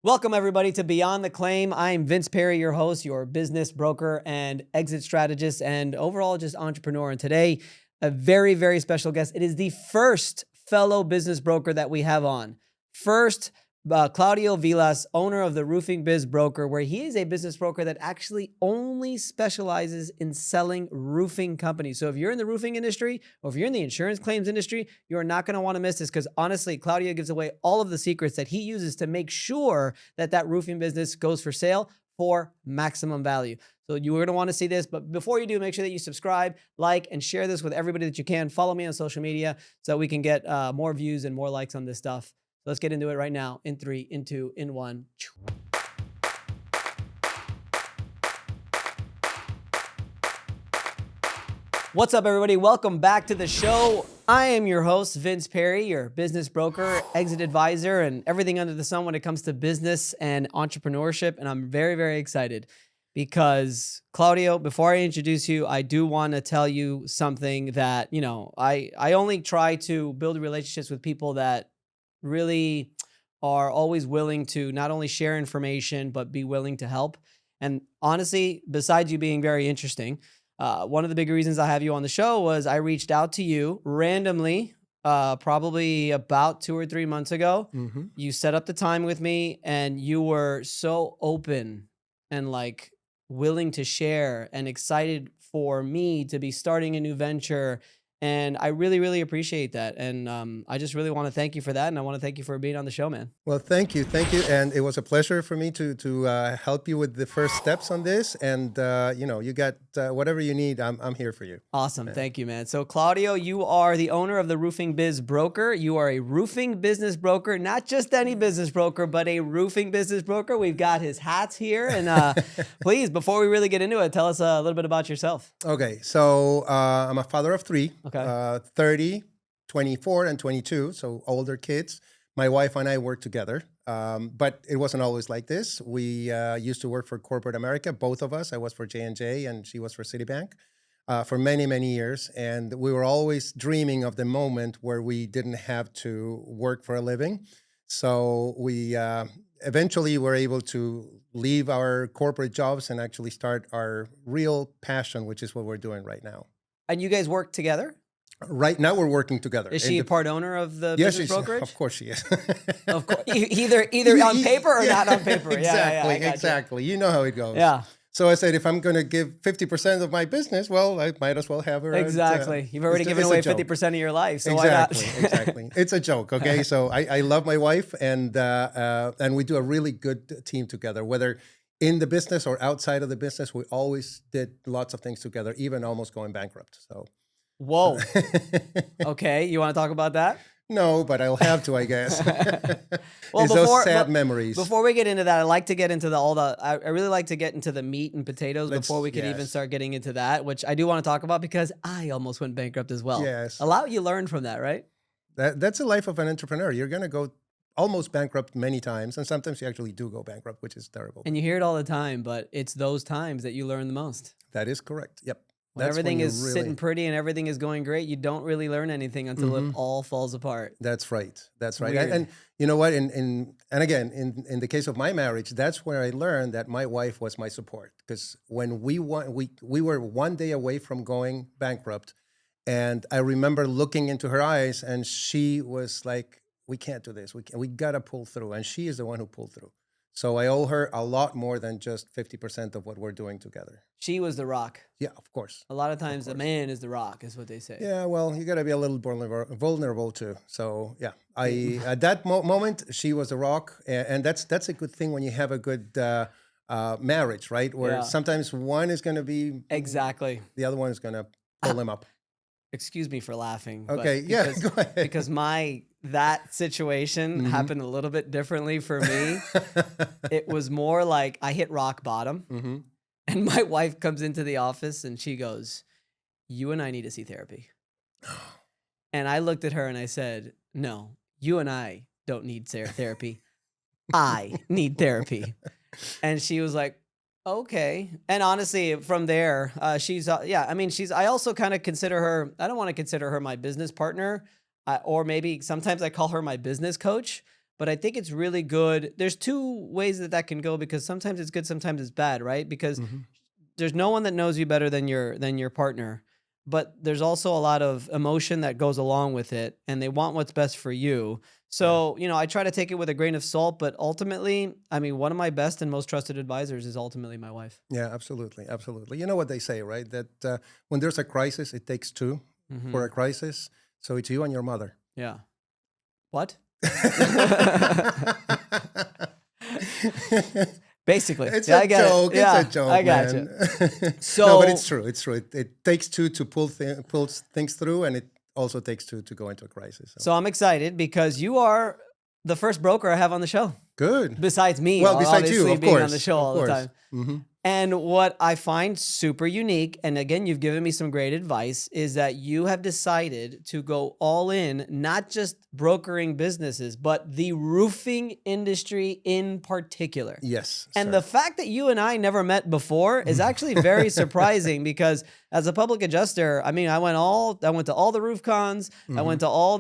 Welcome, everybody, to Beyond the Claim. I'm Vince Perri, your host, your business broker and exit strategist, and overall just entrepreneur. And today, a very, very special guest. It is the first fellow business broker that we have on. First, Claudio Vilas, owner of the Roofing Biz Broker, where he is a business broker that actually only specializes in selling roofing companies. So if you're in the roofing industry or if you're in the insurance claims industry, you're not going to want to miss this because honestly, Claudio gives away all of the secrets that he uses to make sure that that roofing business goes for sale for maximum value. So you're going to want to see this, but before you do, make sure that you subscribe, like, and share this with everybody that you can. Follow me on social media so that we can get more views and more likes on this stuff. Let's get into it right now. In 3, in 2, in 1. What's up, everybody? Welcome back to the show. I am your host, Vince Perri, your business broker, exit advisor, and everything under the sun when it comes to business and entrepreneurship. And I'm very, very excited because, Claudio, before I introduce you, I do want to tell you something that, I only try to build relationships with people that really are always willing to not only share information, but be willing to help. And honestly, besides you being very interesting, one of the big reasons I have you on the show was I reached out to you randomly, probably about 2 or 3 months ago. Mm-hmm. You set up the time with me and you were so open and willing to share and excited for me to be starting a new venture. And I really, really appreciate that. And I just really want to thank you for that. And I want to thank you for being on the show, man. Well, thank you. Thank you. And it was a pleasure for me to help you with the first steps on this. And, you got whatever you need. I'm here for you. Awesome. Thank you, man. So, Claudio, you are the owner of the Roofing Biz Broker. You are a roofing business broker, not just any business broker, but a roofing business broker. We've got his hats here. And please, before we really get into it, tell us a little bit about yourself. Okay. So I'm a father of 3. Okay. 30, 24, and 22, so older kids. My wife and I work together, but it wasn't always like this. We used to work for corporate America, both of us. I was for J&J and she was for Citibank for many, many years. And we were always dreaming of the moment where we didn't have to work for a living. So we eventually were able to leave our corporate jobs and actually start our real passion, which is what we're doing right now. And you guys work together? Right now, we're working together. Is she a part owner of the business brokerage? Of course she is. Of course, either on paper or not on paper. Exactly. You know how it goes. Yeah. So I said, if I'm going to give 50% of my business, well, I might as well have her. Exactly. You've already given away 50% of your life, so exactly, why not? Exactly. It's a joke, okay? So I love my wife, and we do a really good team together, whether in the business or outside of the business. We always did lots of things together, even almost going bankrupt. So, whoa. Okay, you want to talk about that? No, but I'll have to, I guess. Well, it's those sad memories. Before we get into that, I like to get into I really like to get into the meat and potatoes before we can even start getting into that, which I do want to talk about because I almost went bankrupt as well. Yes. A lot you learn from that, right? That's the life of an entrepreneur. You're going to go almost bankrupt many times, and sometimes you actually do go bankrupt, which is terrible. And you hear it all the time, but it's those times that you learn the most. That is correct. Yep. When everything is sitting pretty and everything is going great, you don't really learn anything until it all falls apart. That's right. That's right. And you know what? In the case of my marriage, that's where I learned that my wife was my support. Because when we were one day away from going bankrupt, and I remember looking into her eyes, and she was like, "We can't do this. We gotta pull through." And she is the one who pulled through. So I owe her a lot more than just 50% of what we're doing together. She was the rock. Yeah, of course. A lot of times the man is the rock, is what they say. Yeah, well, you got to be a little vulnerable too. So yeah, at that moment, she was the rock. And that's a good thing when you have a good marriage, right? Where sometimes one is going to be... Exactly. The other one is going to pull him up. Excuse me for laughing. Okay, go ahead. Because that situation happened a little bit differently for me. It was more like I hit rock bottom, and my wife comes into the office and she goes, "You and I need to see therapy." And I looked at her and I said, "No, you and I don't need therapy. I need therapy." And she was like, "Okay." And honestly, from there, I also kind of consider her, I don't want to consider her my business partner, or maybe sometimes I call her my business coach, but I think it's really good. There's two ways that can go, because sometimes it's good, sometimes it's bad, right? Because there's no one that knows you better than your partner, but there's also a lot of emotion that goes along with it, and they want what's best for you. So, I try to take it with a grain of salt, but ultimately, I mean, one of my best and most trusted advisors is ultimately my wife. Yeah, absolutely. Absolutely. You know what they say, right? That when there's a crisis, it takes two for a crisis. So it's you and your mother. Yeah. What? Basically. It's yeah, a I get joke. it. Yeah, It's a joke, I got man. you. So, No, but it's true. It's true. It takes two to pull things through, and it also takes two to go into a crisis. So I'm excited because you are the first broker I have on the show. Good. Besides me, Well, besides you, obviously of being course, on the show all the time. Mm-hmm. And what I find super unique, and again, you've given me some great advice, is that you have decided to go all in, not just brokering businesses, but the roofing industry in particular. Yes. And sir. the fact that you and I never met before is actually very surprising, because as a public adjuster, I mean, I went to all the roof cons. I went to all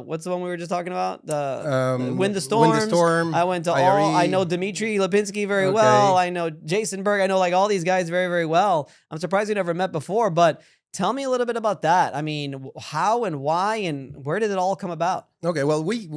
what's the one we were just talking about? The Wind the Storms. Wind the Storm. I went to IRE. I know Dmitry Lipinski very well. I know Jason Berg. I know like all these guys very, very well. I'm surprised we never met before, but tell me a little bit about that. I mean, how and why and where did it all come about? Okay, well, we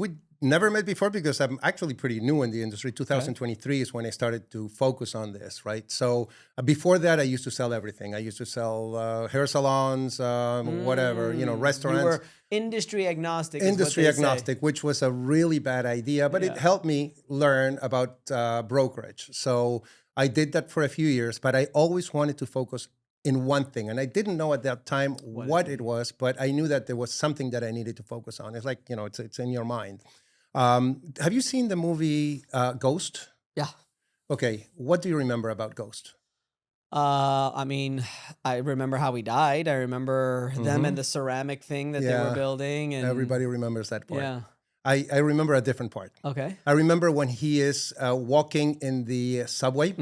never met before because I'm actually pretty new in the industry. 2023 is when I started to focus on this, right? So before that, I used to sell everything. I used to sell hair salons, whatever, restaurants. You were industry agnostic. Industry agnostic, which was a really bad idea, but it helped me learn about brokerage. So I did that for a few years, but I always wanted to focus in one thing. And I didn't know at that time what it was, but I knew that there was something that I needed to focus on. It's like, it's in your mind. Have you seen the movie Ghost? Yeah. Okay. What do you remember about Ghost? I mean, I remember how he died. I remember them and the ceramic thing that they were building. And everybody remembers that part. Yeah. I remember a different part. Okay. I remember when he is walking in the subway,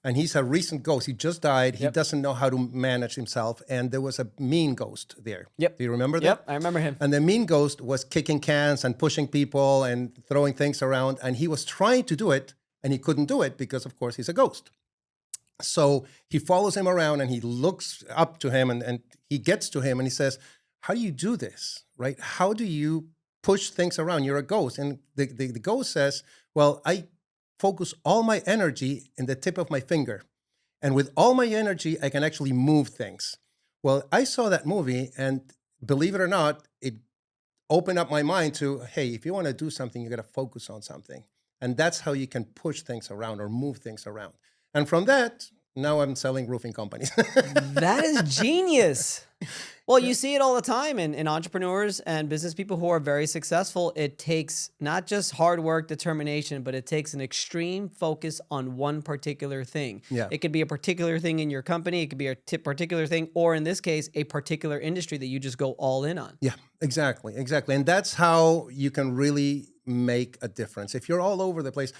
and he's a recent ghost. He just died. He doesn't know how to manage himself, and there was a mean ghost there. Yep. Do you remember that? Yep, I remember him. And the mean ghost was kicking cans and pushing people and throwing things around, and he was trying to do it, and he couldn't do it because, of course, he's a ghost. So he follows him around, and he looks up to him, and he gets to him, and he says, how do you do this, right? How do you push things around? You're a ghost. And the ghost says, well, I focus all my energy in the tip of my finger. And with all my energy, I can actually move things. Well, I saw that movie, and believe it or not, it opened up my mind to, hey, if you want to do something, you got to focus on something. And that's how you can push things around or move things around. And from that, now I'm selling roofing companies. That is genius. Well, you see it all the time in entrepreneurs and business people who are very successful. It takes not just hard work, determination, but it takes an extreme focus on one particular thing. Yeah. It could be a particular thing in your company. It could be a particular thing, or in this case, a particular industry that you just go all in on. Yeah, exactly. And that's how you can really make a difference. If you're all over the place,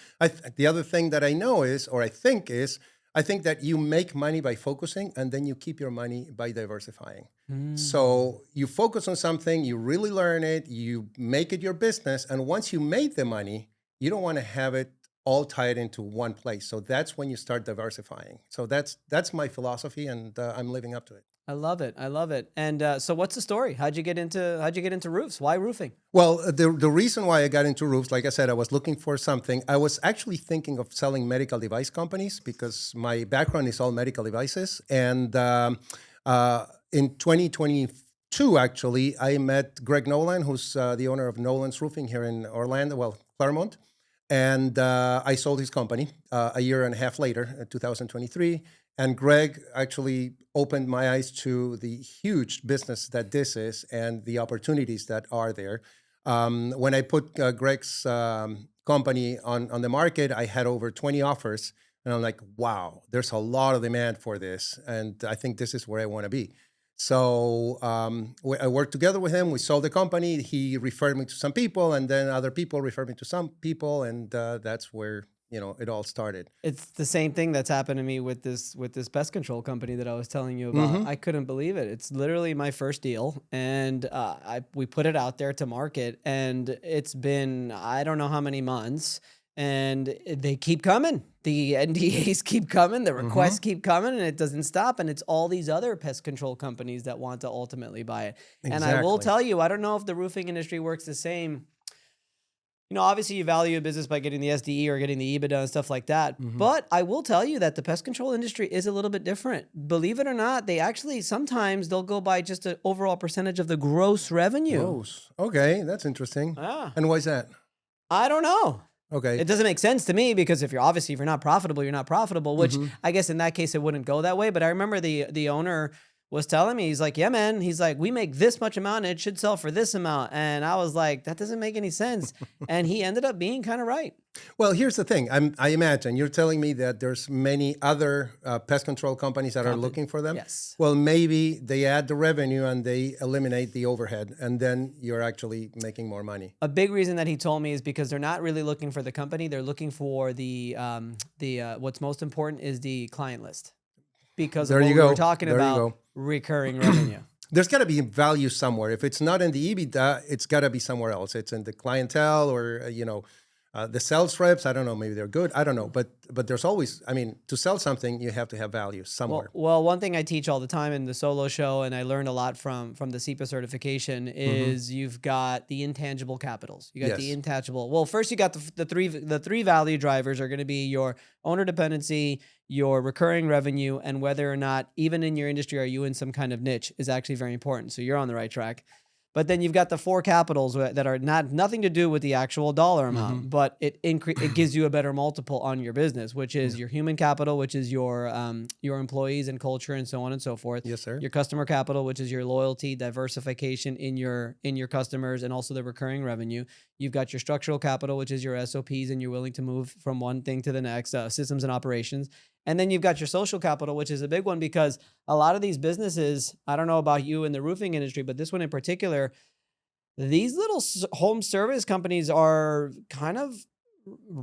the other thing that I know is, or I think that you make money by focusing, and then you keep your money by diversifying. So you focus on something, you really learn it, you make it your business, and once you made the money, you don't want to have it all tied into one place. So that's when you start diversifying. So that's my philosophy, and I'm living up to it. I love it. I love it. And so what's the story? How'd you get into roofs? Why roofing? Well, the reason why I got into roofs, like I said, I was looking for something. I was actually thinking of selling medical device companies because my background is all medical devices. And in 2022, actually, I met Greg Nolan, who's the owner of Nolan's Roofing here in Orlando, well, Claremont. And I sold his company a year and a half later, 2023. And Greg actually opened my eyes to the huge business that this is and the opportunities that are there. When I put Greg's company on the market, I had over 20 offers. And I'm like, wow, there's a lot of demand for this. And I think this is where I want to be. So I worked together with him. We sold the company. He referred me to some people, and then other people referred me to some people. And that's where, it all started. It's the same thing that's happened to me with this pest control company that I was telling you about. I couldn't believe it. It's literally my first deal, and we put it out there to market, and it's been I don't know how many months, and they keep coming. The NDAs keep coming, the requests keep coming, and it doesn't stop. And it's all these other pest control companies that want to ultimately buy it. And I will tell you, I don't know if the roofing industry works the same. Obviously you value a business by getting the SDE or getting the EBITDA and stuff like that. But I will tell you that the pest control industry is a little bit different. Believe it or not, they actually sometimes they'll go by just an overall percentage of the gross revenue. Gross. Okay, that's interesting. Yeah. And why is that? I don't know. Okay. It doesn't make sense to me because if you're not profitable, you're not profitable, which I guess in that case it wouldn't go that way. But I remember the owner was telling me, he's like, yeah, man, he's like, we make this much amount and it should sell for this amount. And I was like, that doesn't make any sense. And he ended up being kind of right. Well, here's the thing. I imagine you're telling me that there's many other pest control companies that are looking for them. Yes. Well, maybe they add the revenue and they eliminate the overhead, and then you're actually making more money. A big reason that he told me is because they're not really looking for the company. They're looking for the what's most important is the client list. Because of what we were talking about, recurring revenue. There's got to be value somewhere. If it's not in the EBITDA, it's got to be somewhere else. It's in the clientele or, the sales reps. I don't know. Maybe they're good. I don't know. But there's always, to sell something, you have to have value somewhere. Well, one thing I teach all the time in the solo show, and I learned a lot from the SEPA certification, is you've got the intangible capitals. You got the intangible. Well, first you got the three value drivers are going to be your owner dependency, your recurring revenue, and whether or not, even in your industry, are you in some kind of niche is actually very important. So you're on the right track. But then you've got the four capitals that are nothing to do with the actual dollar amount, but it gives you a better multiple on your business, which is your human capital, which is your employees and culture and so on and so forth. Yes, sir. Your customer capital, which is your loyalty, diversification in your customers, and also the recurring revenue. You've got your structural capital, which is your SOPs, and you're willing to move from one thing to the next, systems and operations. And then you've got your social capital, which is a big one because a lot of these businesses, I don't know about you in the roofing industry, but this one in particular, these little home service companies are kind of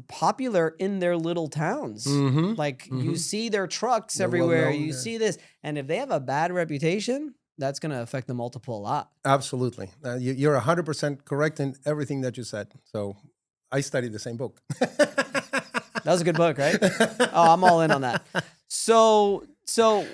popular in their little towns. Like you see their trucks everywhere. You see this. And if they have a bad reputation, that's going to affect the multiple a lot. Absolutely. You're 100% correct in everything that you said. So I studied the same book. That was a good book, right? Oh, I'm all in on that. So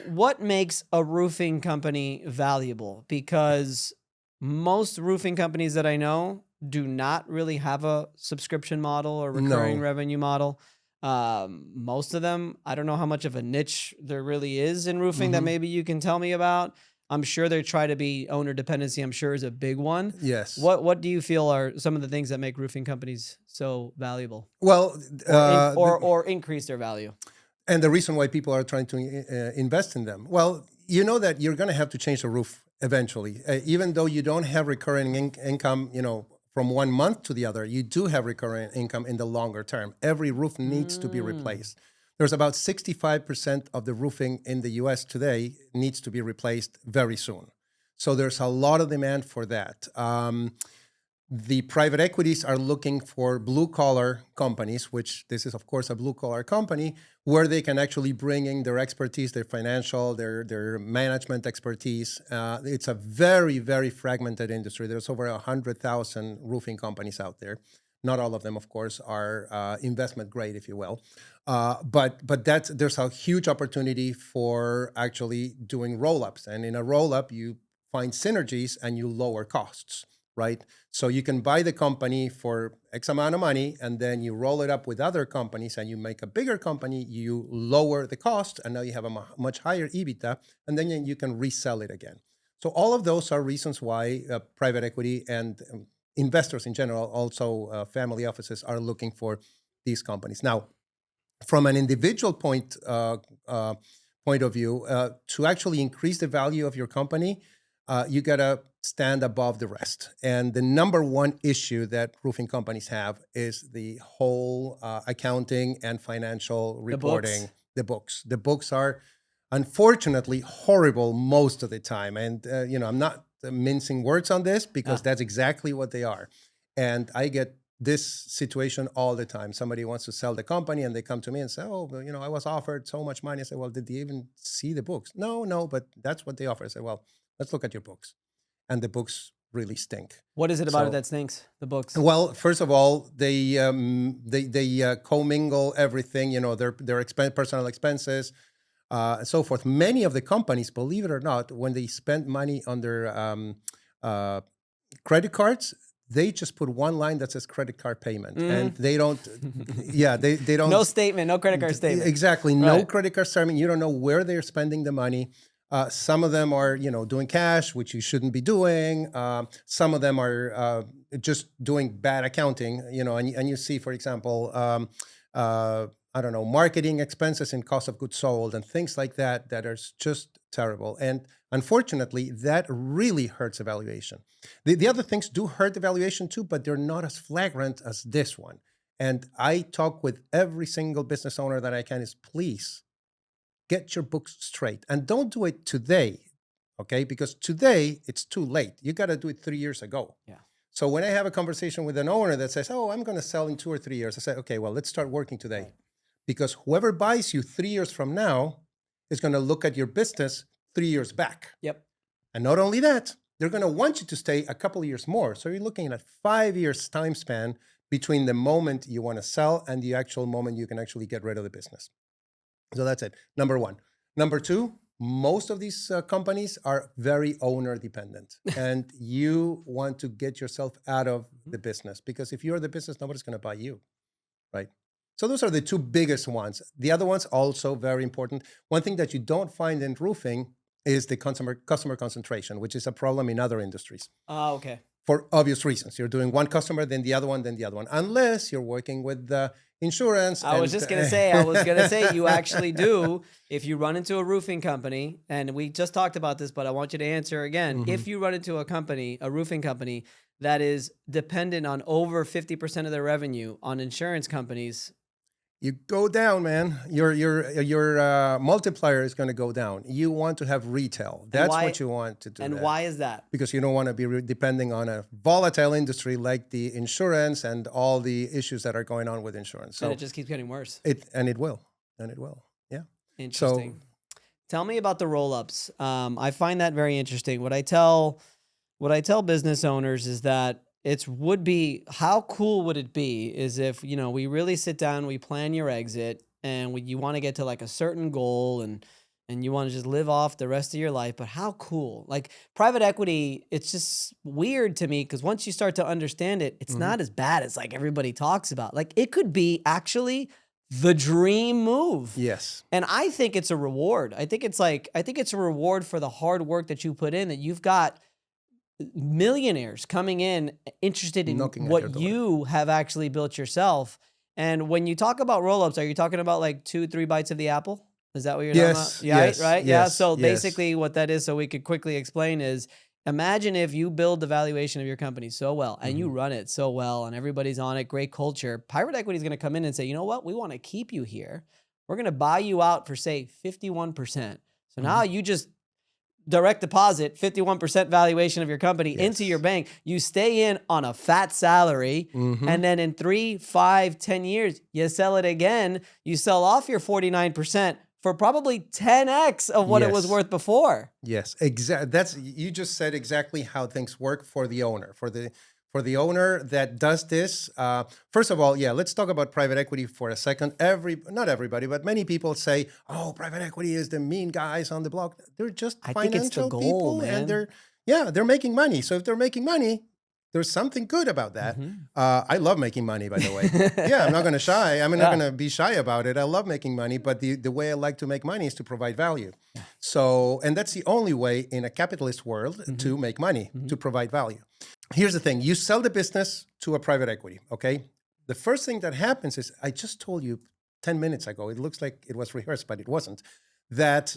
what makes a roofing company valuable? Because most roofing companies that I know do not really have a subscription model or recurring revenue model. Most of them, I don't know how much of a niche there really is in roofing that maybe you can tell me about. I'm sure they try to be owner dependency, I'm sure is a big one. Yes. What do you feel are some of the things that make roofing companies so valuable? Well, or increase their value? And the reason why people are trying to invest in them. Well, you know that you're going to have to change the roof eventually. Even though you don't have recurring income, from 1 month to the other, you do have recurring income in the longer term. Every roof needs to be replaced. There's about 65% of the roofing in the US today needs to be replaced very soon. So there's a lot of demand for that. The private equities are looking for blue-collar companies, which this is, of course, a blue-collar company, where they can actually bring in their expertise, their financial, their management expertise. It's a very, very fragmented industry. There's over 100,000 roofing companies out there. Not all of them, of course, are investment grade, if you will. But there's a huge opportunity for actually doing roll-ups. And in a roll-up, you find synergies and you lower costs, right? So you can buy the company for X amount of money, and then you roll it up with other companies and you make a bigger company, you lower the cost, and now you have a much higher EBITDA, and then you can resell it again. So all of those are reasons why private equity and investors in general, also family offices, are looking for these companies. Now, from an individual point of view, to actually increase the value of your company, you gotta stand above the rest. And the number one issue that roofing companies have is the whole accounting and financial reporting. The books are unfortunately horrible most of the time. And I'm not mincing words on this because that's exactly what they are. And I get this situation all the time. Somebody wants to sell the company and they come to me and say, oh, well, I was offered so much money. I say, well, did they even see the books? No, but that's what they offer. I say, well, let's look at your books. And the books really stink. What is it about it that stinks? The books? Well, first of all, they commingle everything, their personal expenses, and so forth. Many of the companies, believe it or not, when they spend money on their credit cards, they just put one line that says credit card payment, and they don't. They don't. No statement, no credit card statement. Exactly, no credit card statement. You don't know where they're spending the money. Some of them are, doing cash, which you shouldn't be doing. Some of them are just doing bad accounting, and you see, for example, I don't know, marketing expenses and cost of goods sold and things like that are just terrible. And unfortunately, that really hurts evaluation. The other things do hurt evaluation too, but they're not as flagrant as this one. And I talk with every single business owner that I can is, please get your books straight. And don't do it today, okay? Because today, it's too late. You got to do it 3 years ago. Yeah. So when I have a conversation with an owner that says, oh, I'm going to sell in 2 or 3 years, I say, okay, well, let's start working today. Right. Because whoever buys you 3 years from now is going to look at your business 3 years back. Yep. And not only that, they're going to want you to stay a couple of years more. So you're looking at 5 years time span between the moment you want to sell and the actual moment you can actually get rid of the business. So that's it. Number one. Number two, most of these companies are very owner dependent, and you want to get yourself out of the business, because if you're the business, nobody's going to buy you, right? So those are the two biggest ones. The other ones also very important. One thing that you don't find in roofing is the customer concentration, which is a problem in other industries. Okay. For obvious reasons. You're doing one customer, then the other one, unless you're working with insurance. I was going to say, you actually do. If you run into a roofing company, and we just talked about this, but I want you to answer again. Mm-hmm. If you run into a roofing company that is dependent on over 50% of their revenue on insurance companies, you go down, man. Your multiplier is going to go down. You want to have retail. That's what you want to do. And why is that? Because you don't want to be depending on a volatile industry like the insurance and all the issues that are going on with insurance. So and it just keeps getting worse. It will. Yeah. Interesting. So, tell me about the rollups. I find that very interesting. What I tell business owners is that how cool would it be is if, we really sit down, we plan your exit, and you want to get to like a certain goal and you want to just live off the rest of your life. But how cool? Like private equity, it's just weird to me, because once you start to understand it, it's not as bad as like everybody talks about. Like it could be actually the dream move. Yes. And I think it's a reward. I think it's a reward for the hard work that you put in, that you've got millionaires coming in interested in what you have actually built yourself. And when you talk about roll-ups, are you talking about like 2-3 bites of the apple? Is that what you're talking about? Yes, right? Yes, yeah. So basically what that is, so we could quickly explain, is imagine if you build the valuation of your company so well and you run it so well and everybody's on it, great culture. Private equity is going to come in and say, you know what? We want to keep you here. We're going to buy you out for, say, 51%. So now you just direct deposit 51% valuation of your company into your bank. You stay in on a fat salary, and then in 3, 5, 10 years, you sell it again. You sell off your 49% for probably 10x of what it was worth before. Yes, exactly. You just said exactly how things work for the owner. For the owner that does this, first of all, let's talk about private equity for a second. Not everybody, but many people say, "Oh, private equity is the mean guys on the block." They're just financial people, man. And they're making money. So if they're making money, there's something good about that. I love making money, by the way. I'm not going to shy. I'm not going to be shy about it. I love making money, but the way I like to make money is to provide value. So, and that's the only way in a capitalist world to make money, to provide value. Here's the thing. You sell the business to a private equity, okay? The first thing that happens is, I just told you 10 minutes ago, it looks like it was rehearsed, but it wasn't, that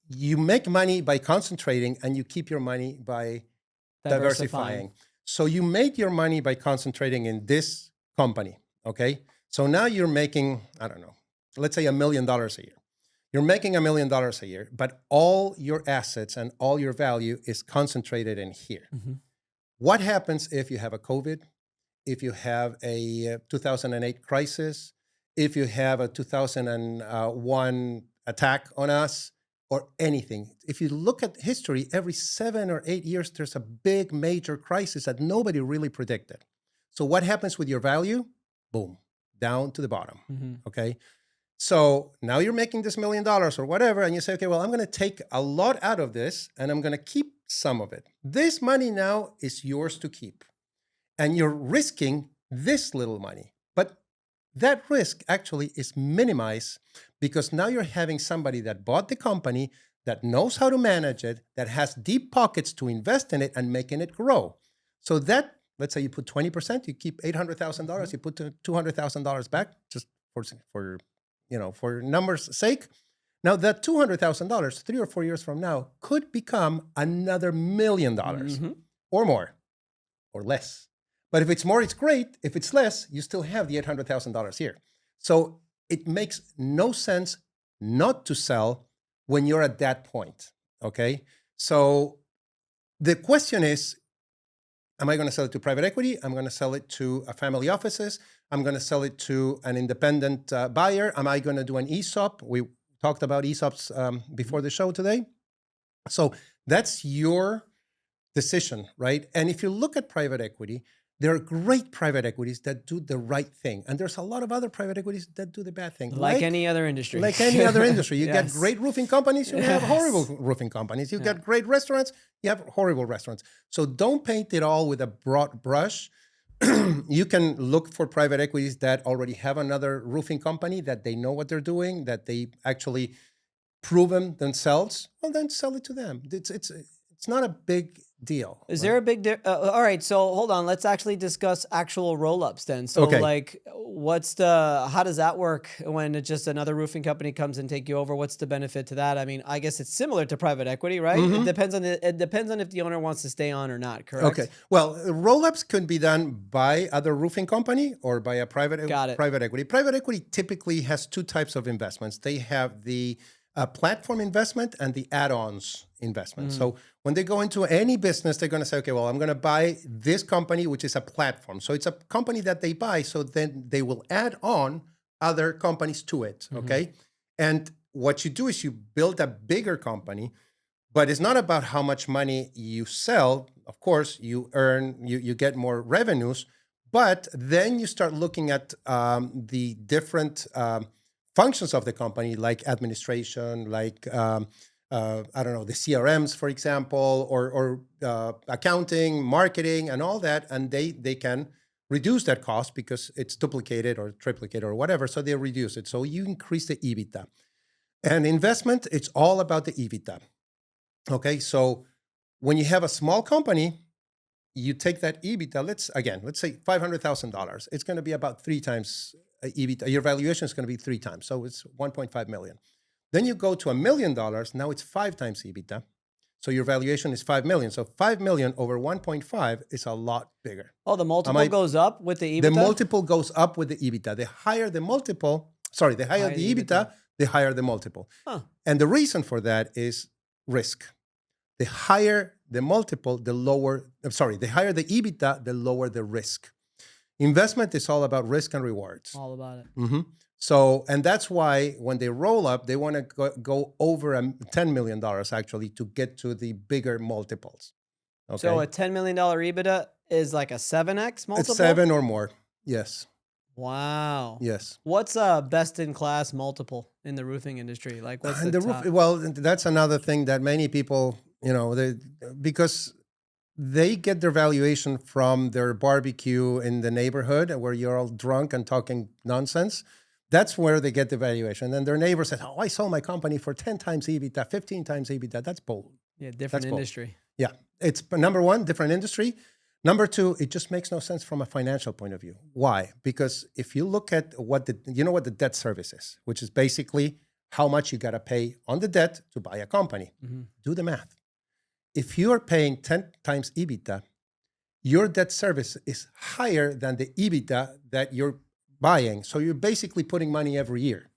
you make money by concentrating and you keep your money by diversifying. So you made your money by concentrating in this company, okay? So now you're making, I don't know, let's say $1 million a year. You're making $1 million a year, but all your assets and all your value is concentrated in here. What happens if you have a COVID, if you have a 2008 crisis, if you have a 2001 attack on us, or anything. If you look at history, every 7 or 8 years, there's a big major crisis that nobody really predicted. So what happens with your value? Boom, down to the bottom, okay? So now you're making this $1 million or whatever, and you say, okay, well, I'm gonna take a lot out of this and I'm gonna keep some of it. This money now is yours to keep. And you're risking this little money. But that risk actually is minimized because now you're having somebody that bought the company, that knows how to manage it, that has deep pockets to invest in it and making it grow. So that, let's say you put 20%, you keep $800,000, you put $200,000 back, just for numbers' sake. Now that $200,000, 3 or 4 years from now, could become another $1 million or more or less. But if it's more, it's great. If it's less, you still have the $800,000 here. So it makes no sense not to sell when you're at that point, okay? So the question is, am I going to sell it to private equity? I'm going to sell it to a family offices. I'm going to sell it to an independent buyer. Am I going to do an ESOP? We talked about ESOPs before the show today. So that's your decision, right? And if you look at private equity, there are great private equities that do the right thing. And there's a lot of other private equities that do the bad thing. Like any other industry. Like any other industry. You Yes. get great roofing companies, you have horrible roofing companies. You get great restaurants, you have horrible restaurants. So don't paint it all with a broad brush. You can look for private equities that already have another roofing company, that they know what they're doing, that they actually proven themselves. Well, then sell it to them. It's not a big deal. Is there a big all right, so hold on, let's actually discuss actual roll-ups then. So Okay. like how does that work when it's just another roofing company comes and take you over? What's the benefit to that? I mean, I guess it's similar to private equity, right? It depends on if the owner wants to stay on or not, correct? Okay. Well, roll-ups could be done by other roofing company or by a private equity. Private equity typically has 2 types of investments. They have the platform investment and the add-ons investment. So when they go into any business, they're going to say, okay, well, I'm going to buy this company, which is a platform. So it's a company that they buy. So then they will add on other companies to it. Okay. And what you do is you build a bigger company, but it's not about how much money you sell. Of course, you get more revenues, but then you start looking at the different functions of the company, like administration, like I don't know, the CRMs, for example, or accounting, marketing, and all that, and they can reduce that cost because it's duplicated or triplicated or whatever. So they reduce it. So you increase the EBITDA. And investment, it's all about the EBITDA. Okay, so when you have a small company, you take that EBITDA. Let's say $500,000. It's going to be about 3 times EBITDA. Your valuation is going to be 3 times, so it's 1.5 million. Then you go to $1 million. Now it's 5 times EBITDA. So your valuation is 5 million. So 5 million over 1.5 is a lot bigger. Oh, the multiple goes up with the EBITDA? The multiple goes up with the EBITDA. The higher the EBITDA, the higher the multiple. Huh. And the reason for that is risk. The higher the multiple, the higher the EBITDA, the lower the risk. Investment is all about risk and rewards. All about it. So, and that's why when they roll up, they want to go over $10 million actually to get to the bigger multiples. Okay? So a $10 million EBITDA is like a 7x multiple? It's 7 or more. Yes. Wow. Yes. What's a best in class multiple in the roofing industry? Like what's the top? Well, that's another thing that many people, because they get their valuation from their barbecue in the neighborhood where you're all drunk and talking nonsense. That's where they get the valuation. And their neighbor says, oh, I sold my company for 10 times EBITDA, 15 times EBITDA. That's bold. Yeah, different industry. Yeah. It's number 1, different industry. Number 2, it just makes no sense from a financial point of view. Why? Because if you look at what the debt service is, which is basically how much you got to pay on the debt to buy a company. Do the math. If you are paying 10 times EBITDA, your debt service is higher than the EBITDA that you're buying. So you're basically putting money every year.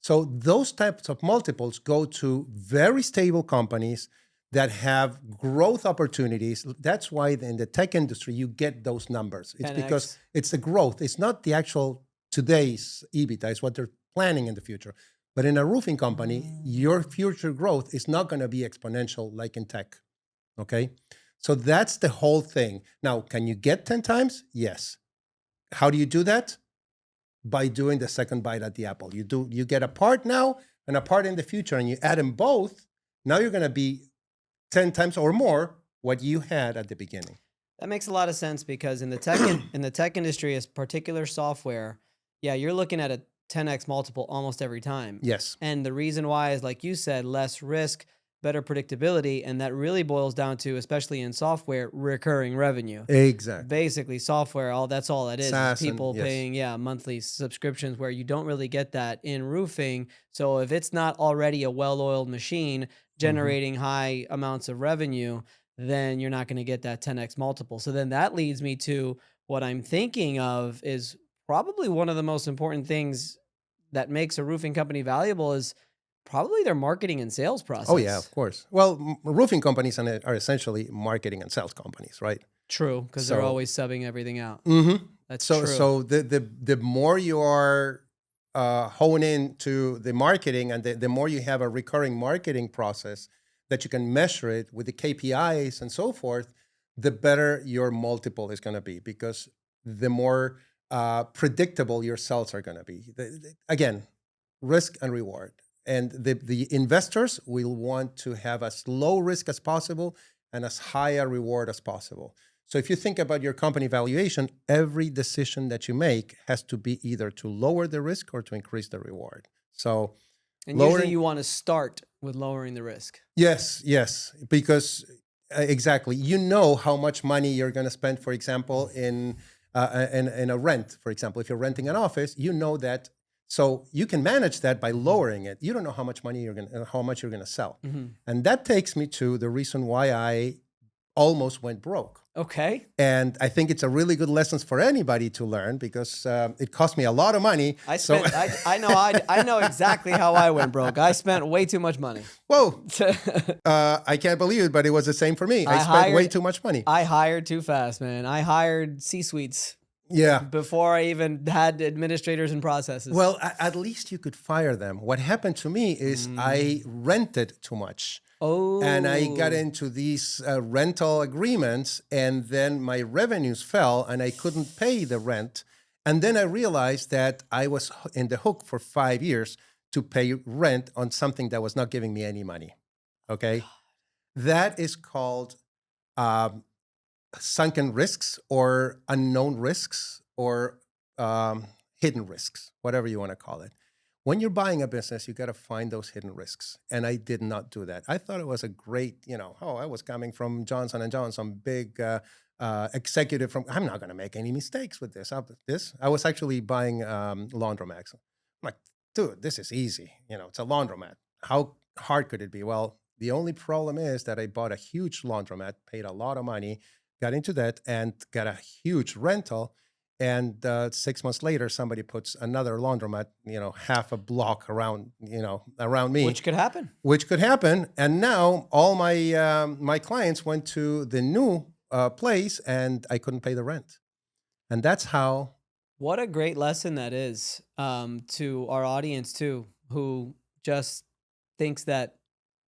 So those types of multiples go to very stable companies that have growth opportunities. That's why in the tech industry, you get those numbers. It's 10x. because it's the growth. It's not the actual today's EBITDA. It's what they're planning in the future. But in a roofing company, your future growth is not going to be exponential like in tech. Okay. So that's the whole thing. Now, can you get 10 times? Yes. How do you do that? By doing the second bite at the apple. You get a part now and a part in the future, and you add them both. Now you're going to be 10 times or more what you had at the beginning. That makes a lot of sense because in the tech in the tech industry, as particular software, yeah, you're looking at a 10x multiple almost every time. Yes. And the reason why is, like you said, less risk, better predictability, and that really boils down to, especially in software, recurring revenue. Exactly. Basically, software, that's all it is. SaaS and- People yes. paying, monthly subscriptions, where you don't really get that in roofing. So if it's not already a well-oiled machine generating high amounts of revenue, then you're not going to get that 10x multiple. So then that leads me to what I'm thinking of is probably one of the most important things that makes a roofing company valuable is probably their marketing and sales process. Oh, yeah, of course. Well, roofing companies are essentially marketing and sales companies, right? True, because they're always subbing everything out. That's true. So the more you are hone into the marketing, and the more you have a recurring marketing process that you can measure it with the KPIs and so forth, the better your multiple is going to be, because the more predictable your sales are going to be. Again, risk and reward. And the investors will want to have as low risk as possible and as high a reward as possible. So if you think about your company valuation, every decision that you make has to be either to lower the risk or to increase the reward. So, and usually you want to start with lowering the risk. Yes, because exactly, you know how much money you're going to spend, for example, in a rent. For example, if you're renting an office, you know that. So you can manage that by lowering it. You don't know how much money you're going to sell. And that takes me to the reason why I almost went broke. Okay. And I think it's a really good lesson for anybody to learn, because it cost me a lot of money. I know exactly how I went broke. I spent way too much money. Whoa. I can't believe it, but it was the same for me. I spent way too much money. I hired too fast, man. I hired C-suites. Yeah. Before I even had administrators and processes. Well, at least you could fire them. What happened to me is I rented too much. Oh. And I got into these rental agreements, and then my revenues fell and I couldn't pay the rent. And then I realized that I was in the hook for 5 years to pay rent on something that was not giving me any money. Okay. That is called sunken risks, or unknown risks, or hidden risks, whatever you want to call it. When you're buying a business, you got to find those hidden risks. And I did not do that. I thought it was a great, I was coming from Johnson & Johnson, big executive I'm not going to make any mistakes with this. I was actually buying laundromats. I'm like, dude, this is easy. It's a laundromat. How hard could it be? Well, the only problem is that I bought a huge laundromat, paid a lot of money, got into debt, and got a huge rental. And 6 months later, somebody puts another laundromat, half a block around me. Which could happen. And now all my clients went to the new place, and I couldn't pay the rent. And that's how. What a great lesson that is to our audience too, who just thinks that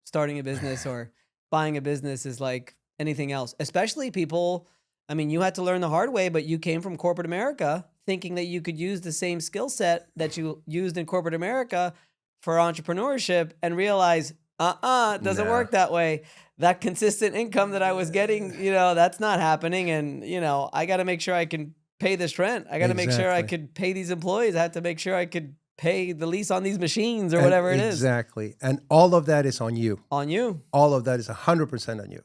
starting a business or buying a business is like anything else, especially people. I mean, you had to learn the hard way, but you came from corporate America thinking that you could use the same skill set that you used in corporate America for entrepreneurship, and realize, it doesn't work that way. That consistent income that I was getting, that's not happening. And, I got to make sure I can pay this rent. I got to make sure I could pay these employees. I have to make sure I could pay the lease on these machines or whatever it is. Exactly. And all of that is on you. On you. All of that is 100% on you.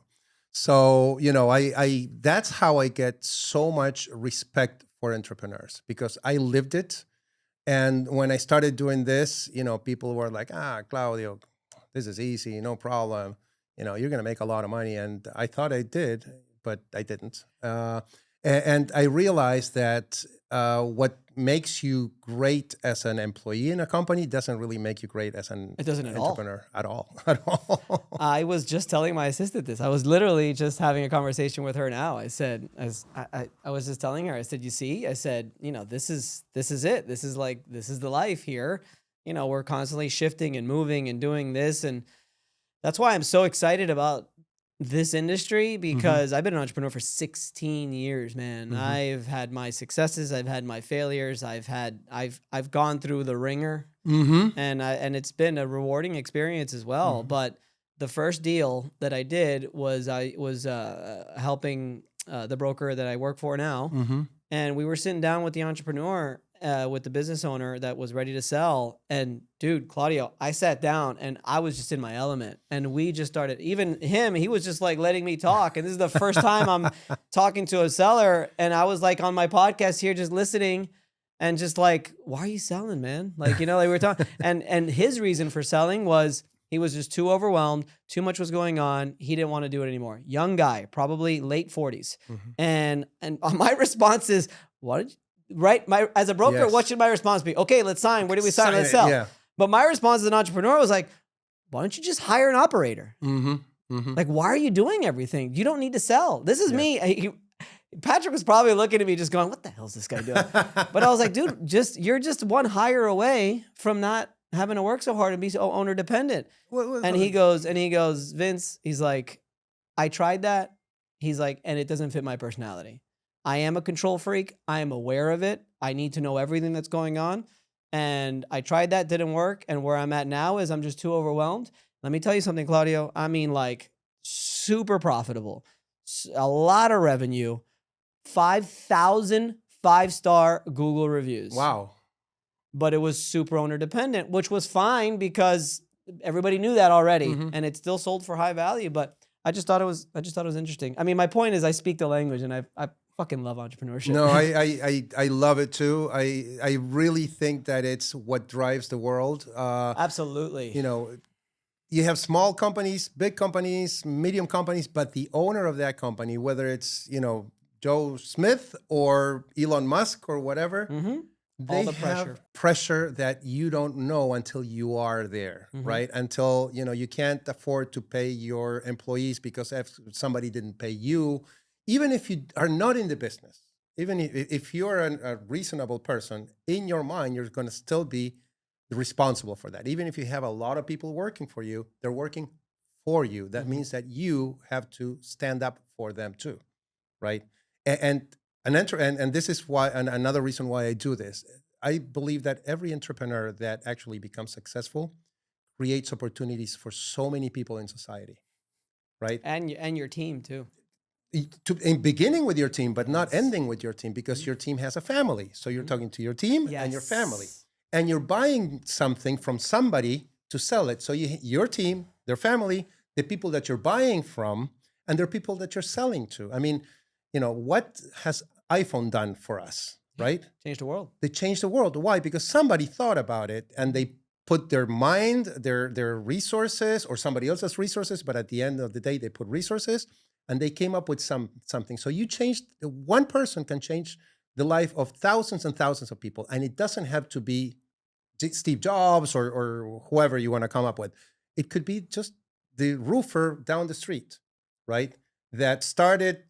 So, I that's how I get so much respect for entrepreneurs, because I lived it. And when I started doing this, people were like, Claudio, this is easy, no problem. You're going to make a lot of money. And I thought I did, but I didn't. And I realized that what makes you great as an employee in a company doesn't really make you great as an It doesn't at all. entrepreneur at all. At all. I was just telling my assistant this. I was literally just having a conversation with her now. I said, I was just telling her, I said, you see, I said, this is it. This is the life here. We're constantly shifting and moving and doing this. And that's why I'm so excited about this industry, because I've been an entrepreneur for 16 years, man. I've had my successes, I've had my failures, I've gone through the ringer, and it's been a rewarding experience as well. But the first deal that I did was I was helping the broker that I work for now, and we were sitting down with the entrepreneur, with the business owner that was ready to sell. And dude, Claudio, I sat down and I was just in my element, and we just started, even him, he was just like letting me talk. And this is the first time I'm talking to a seller. And I was like on my podcast here, just listening and just like, why are you selling, man? Like, like we were talking, and his reason for selling was he was just too overwhelmed. Too much was going on. He didn't want to do it anymore. Young guy, probably late 40s. And my response is, as a broker, what should my response be? Okay, let's sign. Where do we sign? Let's sell. Yeah. But my response as an entrepreneur was like, why don't you just hire an operator? Like, why are you doing everything? You don't need to sell. This is me. Patrick was probably looking at me just going, what the hell is this guy doing? But I was like, dude, you're just one hire away from not having to work so hard and be so owner dependent. And he goes, Vince, he's like, I tried that. He's like, and it doesn't fit my personality. I am a control freak. I am aware of it. I need to know everything that's going on. And I tried that, didn't work. And where I'm at now is I'm just too overwhelmed. Let me tell you something, Claudio. I mean, like, super profitable, a lot of revenue, 5,000 5-star Google reviews. Wow. But it was super owner dependent, which was fine because everybody knew that already. And it still sold for high value. But I just thought it was interesting. I mean, my point is I speak the language, and I fucking love entrepreneurship. No, I love it too. I really think that it's what drives the world. Absolutely. You have small companies, big companies, medium companies, but the owner of that company, whether it's, Joe Smith or Elon Musk or whatever, they have pressure that you don't know until you are there, right? Until, you can't afford to pay your employees because if somebody didn't pay you, even if you are not in the business, even if you're a reasonable person, in your mind, you're going to still be responsible for that. Even if you have a lot of people working for you, they're working for you. That means that you have to stand up for them too, right? And this is why, and another reason why I do this. I believe that every entrepreneur that actually becomes successful creates opportunities for so many people in society, right? And your team too. In beginning with your team, but not ending with your team, because your team has a family. So you're talking to your team and your family, and you're buying something from somebody to sell it. So your team, their family, the people that you're buying from, and their people that you're selling to. I mean, what has iPhone done for us, right? Changed the world. They changed the world. Why? Because somebody thought about it and they put their mind, their resources, or somebody else's resources, but at the end of the day, they put resources and they came up with something. So one person can change the life of thousands and thousands of people. And it doesn't have to be Steve Jobs or whoever you want to come up with. It could be just the roofer down the street, right? That started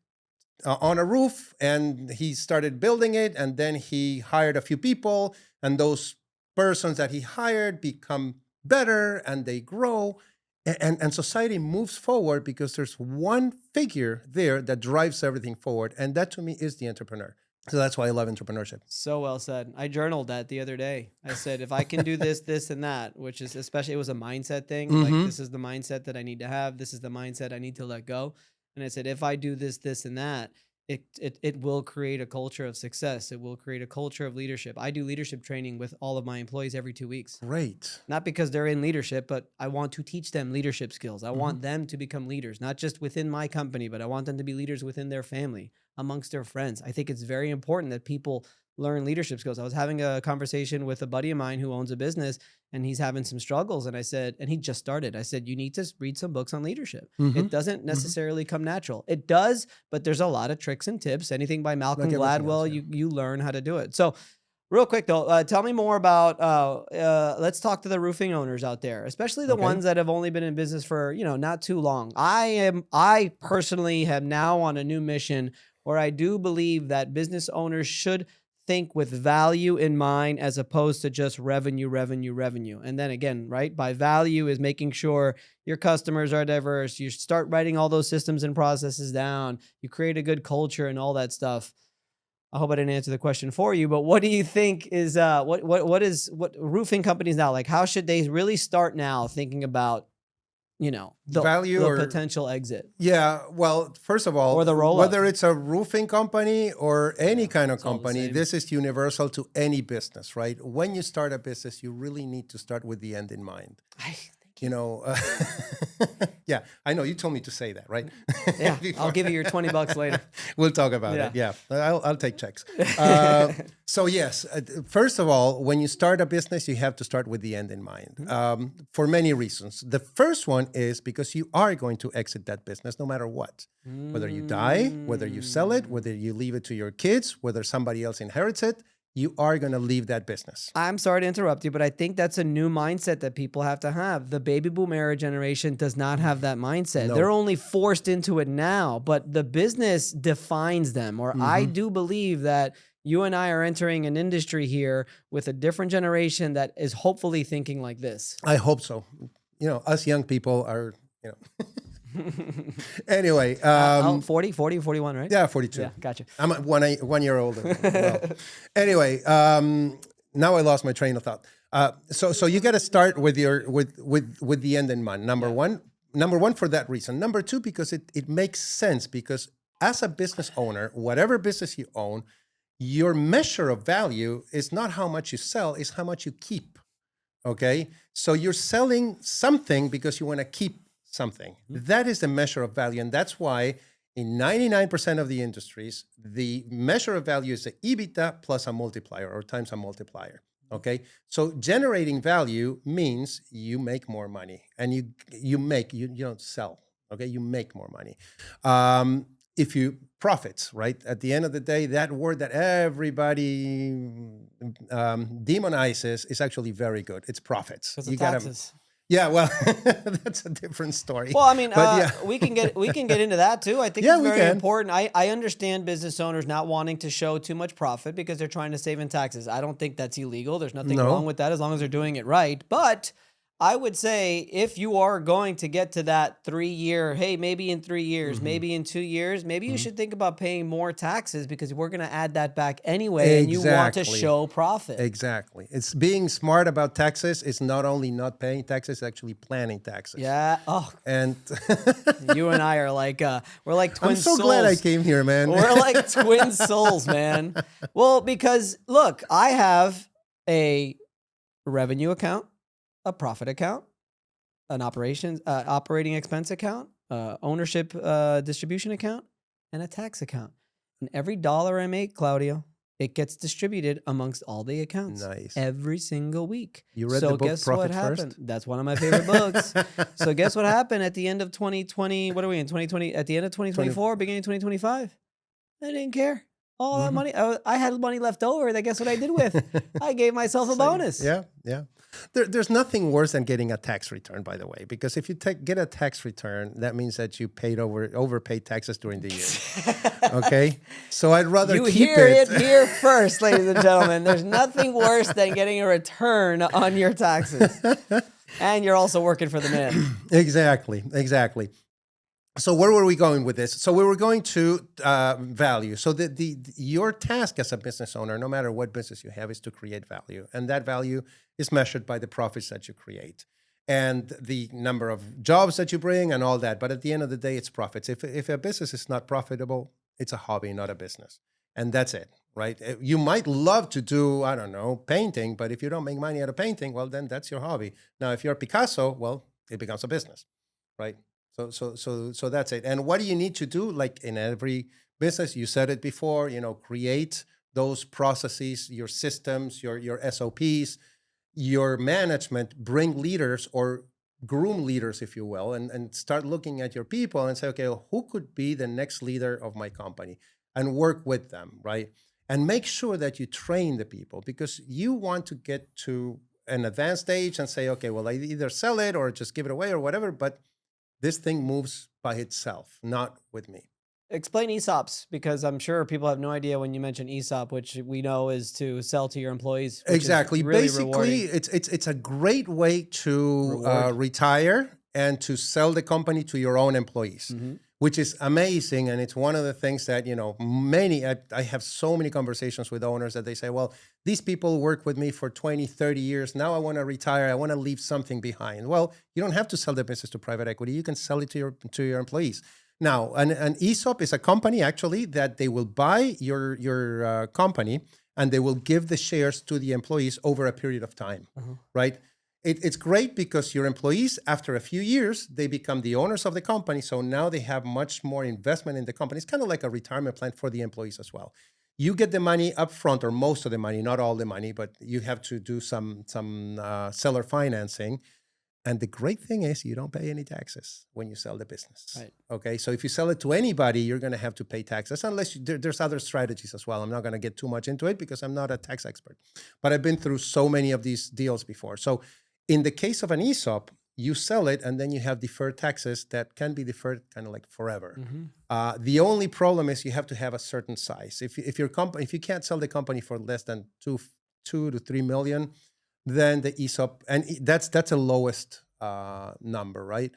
on a roof and he started building it, and then he hired a few people, and those persons that he hired become better and they grow, and society moves forward because there's one figure there that drives everything forward, and that to me is the entrepreneur. So that's why I love entrepreneurship. So well said. I journaled that the other day. I said, if I can do this, this, and that, which is especially, it was a mindset thing. Like, this is the mindset that I need to have. This is the mindset I need to let go. And I said, if I do this, this, and that, it will create a culture of success. It will create a culture of leadership. I do leadership training with all of my employees every 2 weeks. Great. Not because they're in leadership, but I want to teach them leadership skills. I want them to become leaders, not just within my company, but I want them to be leaders within their family, amongst their friends. I think it's very important that people learn leadership skills. I was having a conversation with a buddy of mine who owns a business, and he's having some struggles. And I said, and he just started, I said, you need to read some books on leadership. Mm-hmm. It doesn't necessarily come natural. It does, but there's a lot of tricks and tips. Anything by Malcolm Like everything Gladwell, else, yeah. you learn how to do it. So real quick though, tell me more about, let's talk to the roofing owners out there, especially the Okay. ones that have only been in business for, not too long. I personally am now on a new mission where I do believe that business owners should think with value in mind as opposed to just revenue. And then again, right, by value is making sure your customers are diverse. You start writing all those systems and processes down. You create a good culture and all that stuff. I hope I didn't answer the question for you, but what do you think is what roofing companies now, like how should they really start now thinking about the Value or potential exit? Yeah, well, first of all, Or the roll-up. whether it's a roofing company or any kind of all the company, same. this is universal to any business, right? When you start a business, you really need to start with the end in mind. Yeah, I know you told me to say that, right? Yeah, I'll give you your $20 later. We'll talk about Yeah. it. Yeah, I'll take checks. So yes, first of all, when you start a business, you have to start with the end in mind for many reasons. The first one is because you are going to exit that business no matter what. Whether you die, whether you sell it, whether you leave it to your kids, whether somebody else inherits it, you are going to leave that business. I'm sorry to interrupt you, but I think that's a new mindset that people have to have. The baby boom era generation does not have that mindset. No. They're only forced into it now, but the business defines them. Or I do believe that you and I are entering an industry here with a different generation that is hopefully thinking like this. I hope so. Us young people are, Anyway. 40, 41, right? Yeah, 42. Yeah, gotcha. I'm 1 year older. Well, anyway, now I lost my train of thought. So you got to start with with the end in mind. Number one for that reason. Number two, because it makes sense, because as a business owner, whatever business you own, your measure of value is not how much you sell, it's how much you keep. Okay? So you're selling something because you want to keep something. That is the measure of value. And that's why in 99% of the industries, the measure of value is the EBITDA plus a multiplier or times a multiplier. Okay. So generating value means you make more money, and you don't sell. Okay. You make more money. If you profits, right? At the end of the day, that word that everybody demonizes is actually very good. It's profits. Because of taxes. Yeah, well, that's a different story. Well, I mean, But we can get into that too. I think Yeah, it's we very can. important. I understand business owners not wanting to show too much profit because they're trying to save in taxes. I don't think that's illegal. There's nothing No. wrong with that as long as they're doing it right. But I would say if you are going to get to that 3 year, hey, maybe in 3 years, maybe in 2 years, maybe you should think about paying more taxes because we're going to add that back anyway, and you want to Exactly. show profit. Exactly. It's being smart about taxes. It's not only not paying taxes, it's actually planning taxes. Yeah. Oh, And you and I are like, we're like twin I'm so souls. glad I came here, man. We're like twin souls, man. Well, because look, I have a revenue account, a profit account, an operating expense account, ownership distribution account, and a tax account. And every dollar I make, Claudio, it gets distributed amongst all the accounts. Nice. Every single week. You read so the book guess Profit what happened? First? That's one of my favorite books. So guess what happened at the end of 2020? What are we in? 2020? At the end of 2024, beginning of 2025? I didn't care. All that money, I had money left over. Then guess what I did with? I gave myself a bonus. Yeah, yeah. There's nothing worse than getting a tax return, by the way, because if you get a tax return, that means that you overpaid taxes during the year. Okay, so I'd rather You keep hear it. it here first, ladies and gentlemen. There's nothing worse than getting a return on your taxes. And you're also working for the man. Exactly. So where were we going with this? So we were going to value. So your task as a business owner, no matter what business you have, is to create value. And that value is measured by the profits that you create and the number of jobs that you bring and all that. But at the end of the day, it's profits. If a business is not profitable, it's a hobby, not a business. And that's it, right? You might love to do, I don't know, painting, but if you don't make money out of painting, well, then that's your hobby. Now, if you're Picasso, well, it becomes a business, right? So that's it. And what do you need to do? Like in every business, you said it before, create those processes, your systems, your SOPs, your management, bring leaders or groom leaders, if you will, and start looking at your people and say, okay, well, who could be the next leader of my company, and work with them, right? And make sure that you train the people, because you want to get to an advanced stage and say, okay, well, I either sell it or just give it away or whatever, but this thing moves by itself, not with me. Explain ESOPs, because I'm sure people have no idea when you mention ESOP, which we know is to sell to your employees. Which Exactly. Is really Basically, rewarding. it's a great way to Reward. retire and to sell the company to your own employees, Mm-hmm. which is amazing. And it's one of the things that, I have so many conversations with owners that they say, well, these people work with me for 20, 30 years. Now I want to retire. I want to leave something behind. Well, you don't have to sell the business to private equity. You can sell it to your employees. Now, an ESOP is a company actually that they will buy your company, and they will give the shares to the employees over a period of time, right? It's great because your employees, after a few years, they become the owners of the company. So now they have much more investment in the company. It's kind of like a retirement plan for the employees as well. You get the money up front, or most of the money, not all the money, but you have to do some seller financing. And the great thing is you don't pay any taxes when you sell the business. Right. Okay, so if you sell it to anybody, you're going to have to pay taxes, unless there's other strategies as well. I'm not going to get too much into it because I'm not a tax expert, but I've been through so many of these deals before. So in the case of an ESOP, you sell it and then you have deferred taxes that can be deferred kind of like forever. Mm-hmm. The only problem is you have to have a certain size. If you can't sell the company for less than two to 3 million, then the ESOP, and that's a lowest number, right?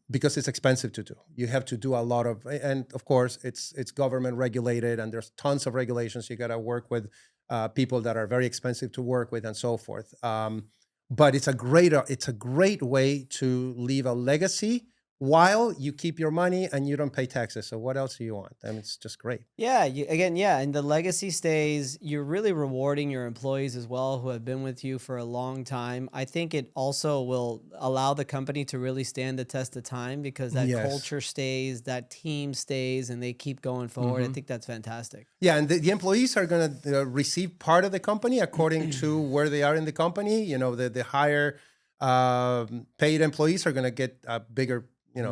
Because it's expensive to do. You have to do a lot of, and of course it's government regulated, and there's tons of regulations. You got to work with people that are very expensive to work with, and so forth. But it's a great way to leave a legacy while you keep your money and you don't pay taxes. So what else do you want? I mean, it's just great. Yeah, and the legacy stays. You're really rewarding your employees as well, who have been with you for a long time. I think it also will allow the company to really stand the test of time, because that Yes. culture stays, that team stays, and they keep going forward. I think that's fantastic. Yeah, and the employees are going to receive part of the company according to where they are in the company. The higher paid employees are going to get a bigger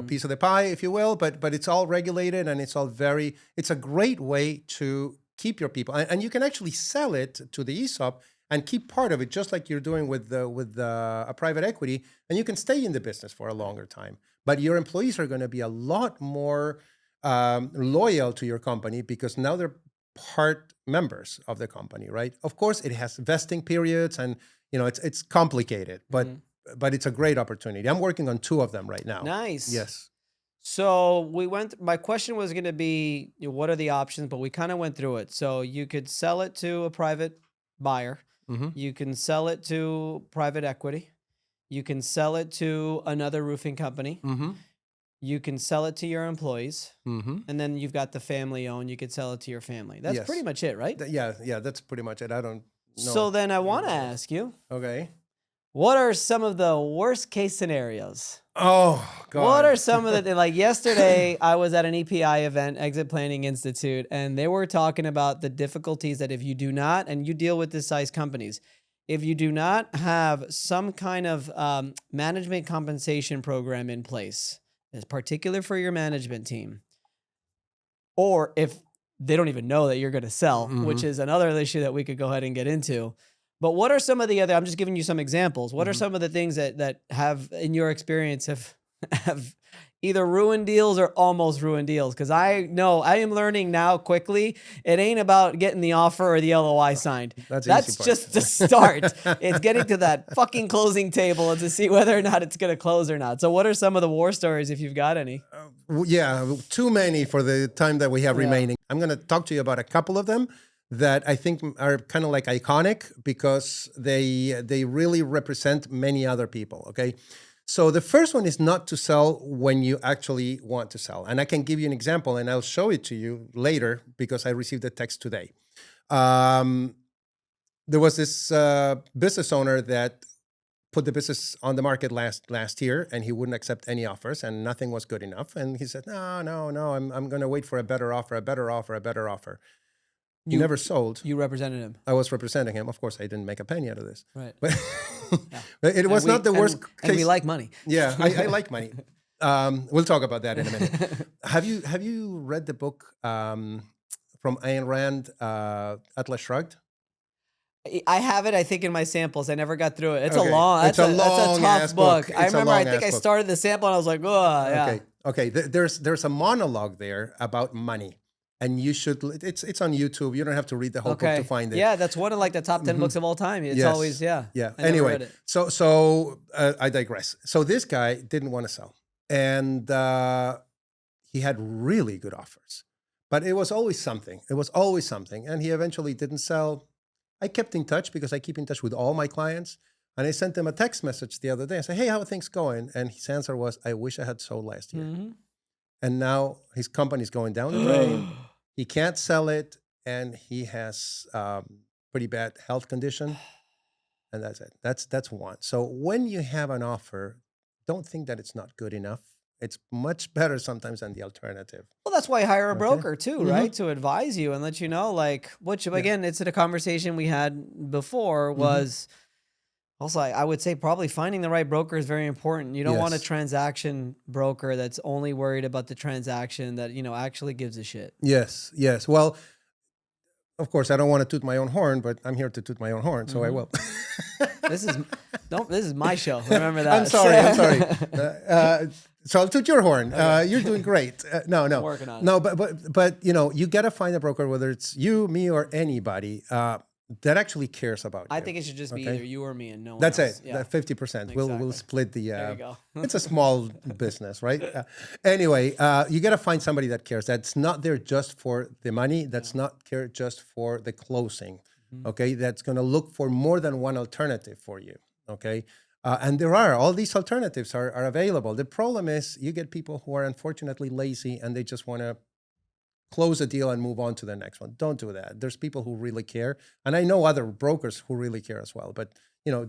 piece of the pie, if you will, but it's all regulated, and it's a great way to keep your people. And you can actually sell it to the ESOP and keep part of it, just like you're doing with a private equity, and you can stay in the business for a longer time. But your employees are going to be a lot more loyal to your company, because now they're part members of the company, right? Of course, it has vesting periods, and it's complicated, but it's a great opportunity. I'm working on 2 of them right now. Nice. Yes. So my question was going to be, what are the options? But we kind of went through it. So you could sell it to a private buyer. Mm-hmm. You can sell it to private equity. You can sell it to another roofing company. Mm-hmm. You can sell it to your employees. Mm-hmm. And then you've got the family owned. You could sell it to your family. That's Yes. pretty much it, right? Yeah, that's pretty much it. I don't know. So then I want to ask you, Okay. what are some of the worst case scenarios? Oh, God. What are some of the, like yesterday, I was at an EPI event, Exit Planning Institute, and they were talking about the difficulties that if you do not, and you deal with this size companies, if you do not have some kind of management compensation program in place, that's particular for your management team, or if they don't even know that you're going to sell, which is another issue that we could go ahead and get into. But what are some of the other, I'm just giving you some examples. What are some of the things that have, in your experience, have either ruined deals or almost ruined deals? Because I know I am learning now quickly, it ain't about getting the offer or the LOI signed. That's just the start. It's getting to that fucking closing table and to see whether or not it's going to close or not. So what are some of the war stories, if you've got any? Yeah, too many for the time that we have remaining. I'm going to talk to you about a couple of them that I think are kind of like iconic, because they really represent many other people, okay? So the first one is not to sell when you actually want to sell. And I can give you an example, and I'll show it to you later because I received a text today. There was this business owner that put the business on the market last year, and he wouldn't accept any offers, and nothing was good enough. And he said, no, I'm going to wait for a better offer. He never sold. You represented him. I was representing him. Of course, I didn't make a penny out of this. Right. But, Yeah. but it was not the worst case. And we like money. Yeah, I like money. We'll talk about that in a minute. Have you read the book from Ayn Rand, Atlas Shrugged? I have it, I think, in my samples. I never got through it. It's Okay. a long, that's a long-ass tough book. book. I It's a remember, I think long-ass I book. started the sample and I was like, oh, yeah. Okay. There's a monologue there about money, and you should. It's on YouTube. You don't have to read the whole book to find it. Yeah, that's one of like the top 10 books of all time. It's Yes. always, yeah. Yeah. I never read Anyway, it. so I digress. So this guy didn't want to sell, and he had really good offers, but it was always something. And he eventually didn't sell. I kept in touch because I keep in touch with all my clients. And I sent him a text message the other day. I said, hey, how are things going? And his answer was, I wish I had sold last year. Mm-hmm. And now his company's going down the drain. He can't sell it. And he has pretty bad health condition. And that's it. That's one. So when you have an offer, don't think that it's not good enough. It's much better sometimes than the alternative. Well, that's why I hire a broker too, Mm-hmm. right? To advise you and let you know, like, which again, it's in a conversation we had before was also, I would say probably finding the right broker is very important. You don't want a Yes. transaction broker that's only worried about the transaction that, actually gives a shit. Yes. Well, of course, I don't want to toot my own horn, but I'm here to toot my own horn, so I will. This is my show. Remember that. I'm sorry. So I'll toot your horn. You're doing great. No. I'm working on it. No, but you got to find a broker, whether it's you, me, or anybody that actually cares about you. I think it should just be either you or me and no one That's else. it. Yeah. That 50%. We'll Exactly. split the. There you go. It's a small business, right? Anyway, you got to find somebody that cares. That's not there just for the money. That's not care just for the closing. Okay, that's going to look for more than one alternative for you. Okay, and there are all these alternatives are available. The problem is you get people who are unfortunately lazy and they just want to close a deal and move on to the next one. Don't do that. There's people who really care. And I know other brokers who really care as well. But,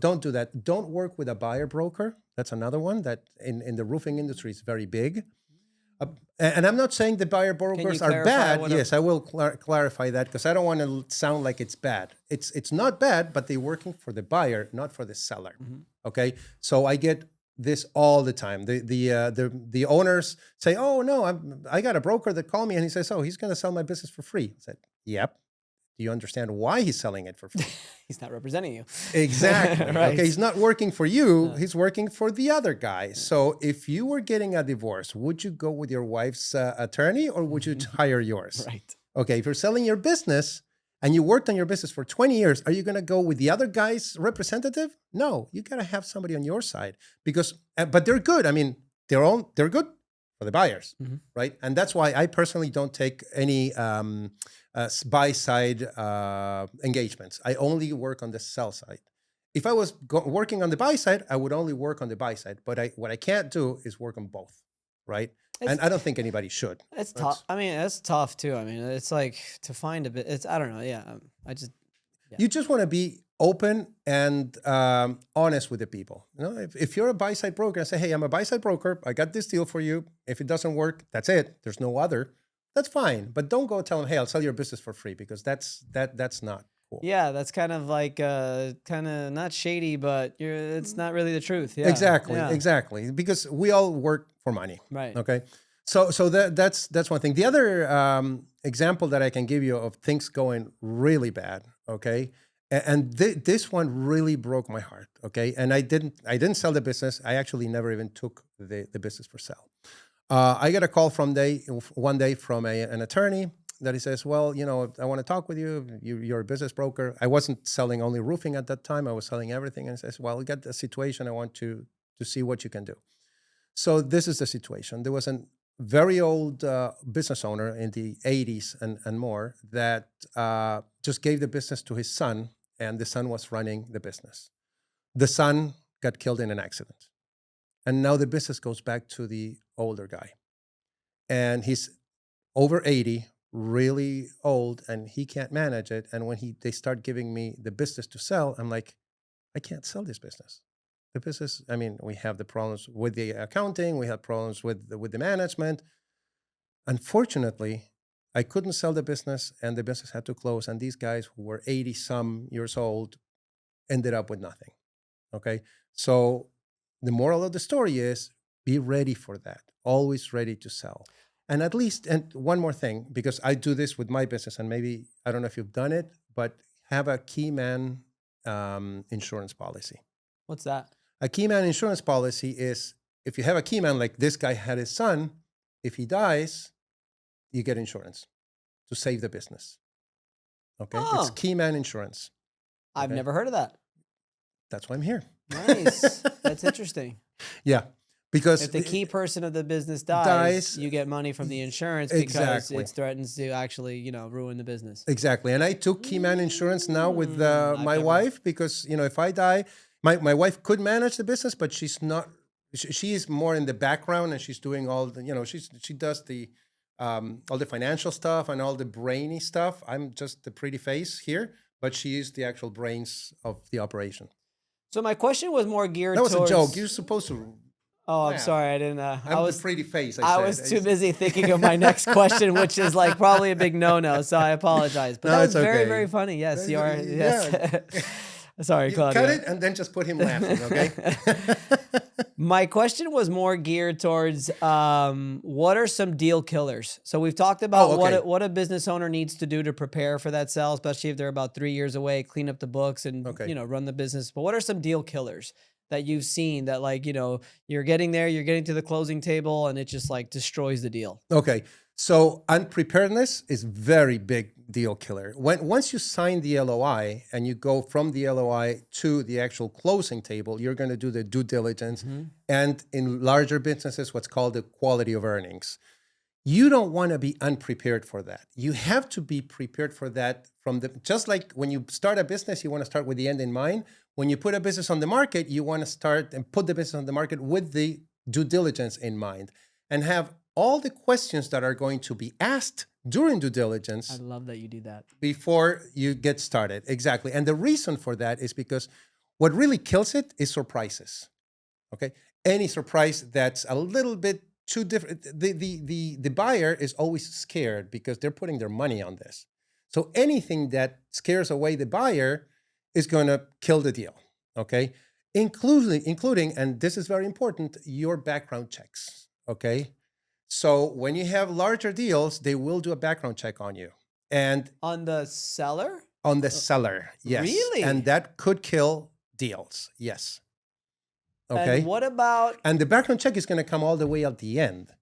don't do that. Don't work with a buyer broker. That's another one that in the roofing industry is very big. And I'm not saying the buyer brokers are bad. Yes, I will clarify that because I don't want to sound like it's bad. It's not bad, but they're working for the buyer, not for the seller. Okay? So I get this all the time. The owners say, "Oh no, I got a broker that called me and he says, oh, he's going to sell my business for free." I said, "Yep. Do you understand why he's selling it for free?" He's not representing you. Exactly. Right. Okay, he's not working for you. He's working for the other guy. So if you were getting a divorce, would you go with your wife's attorney or would you hire yours? Right. Okay, if you're selling your business and you worked on your business for 20 years, are you going to go with the other guy's representative? No, you got to have somebody on your side because, but they're good. I mean, they're good for the buyers, right? And that's why I personally don't take any buy-side engagements. I only work on the sell side. If I was working on the buy side, I would only work on the buy side. But what I can't do is work on both, right? And I don't think anybody should. It's tough. I mean, it's tough too. I mean, it's like to find a bit. I don't know. Yeah, You just want to be open and honest with the people. If you're a buy-side broker and say, "Hey, I'm a buy-side broker. I got this deal for you. If it doesn't work, that's it. There's no other." That's fine. But don't go tell them, "Hey, I'll sell your business for free," because that's not cool. Yeah, that's kind of like kind of not shady, but it's not really the truth. Yeah. Exactly. Because we all work for money. Right. Okay. So that's one thing. The other example that I can give you of things going really bad. Okay. And this one really broke my heart. Okay. And I didn't sell the business. I actually never even took the business for sale. I got a call one day from an attorney that he says, "Well, I want to talk with you. You're a business broker." I wasn't selling only roofing at that time. I was selling everything. And he says, "Well, we got a situation. I want to see what you can do." So this is the situation. There was a very old business owner in the 80s and more that just gave the business to his son, and the son was running the business. The son got killed in an accident. And now the business goes back to the older guy. And he's over 80, really old, and he can't manage it. And when they start giving me the business to sell, I'm like, I can't sell this business. The business, I mean, we have the problems with the accounting, we have problems with the management. Unfortunately, I couldn't sell the business and the business had to close. And these guys who were 80 some years old ended up with nothing. Okay. So the moral of the story is be ready for that. Always ready to sell. And at least, and one more thing, because I do this with my business, and maybe, I don't know if you've done it, but have a key man insurance policy. What's that? A key man insurance policy is if you have a key man, like this guy had his son, if he dies, you get insurance to save the business. Okay. Oh. It's key man insurance. I've never heard of that. That's why I'm here. Nice. That's interesting. Yeah. Because if the key person of the business dies, you get money from the insurance because it threatens to actually, ruin the business. Exactly. And I took key man insurance now with my wife because, if I die, my wife could manage the business, but she's not, she is more in the background and she's doing all the, she does the, all the financial stuff and all the brainy stuff. I'm just the pretty face here, but she is the actual brains of the operation. So my question was more geared towards... That was a joke. You're supposed to... Oh, I'm sorry. I didn't... I was the pretty face, I was too busy thinking of my next question, which is like probably a big no-no. So I apologize. But that was very, very funny. Yes, you are. Yes. Sorry, Claudio. Cut it and then just put him laughing, okay? My question was more geared towards what are some deal killers? So we've talked about what a business owner needs to do to prepare for that sale, especially if they're about 3 years away, clean up the books and run the business. But what are some deal killers that you've seen that you're getting there, you're getting to the closing table and it just like destroys the deal? Okay. So unpreparedness is very big deal killer. Once you sign the LOI and you go from the LOI to the actual closing table, you're going to do the due diligence and in larger businesses, what's called the quality of earnings. You don't want to be unprepared for that. You have to be prepared for that just like when you start a business, you want to start with the end in mind. When you put a business on the market, you want to start and put the business on the market with the due diligence in mind and have all the questions that are going to be asked during due diligence. I love that you do that. Before you get started. Exactly. And the reason for that is because what really kills it is surprises. Okay. Any surprise that's a little bit too different. The buyer is always scared because they're putting their money on this. So anything that scares away the buyer is going to kill the deal. Okay. Including, and this is very important, your background checks. Okay. So when you have larger deals, they will do a background check on you. And on the seller? On the seller, yes. Really? And that could kill deals, yes. Okay. And what about... And the background check is going to come all the way at the end.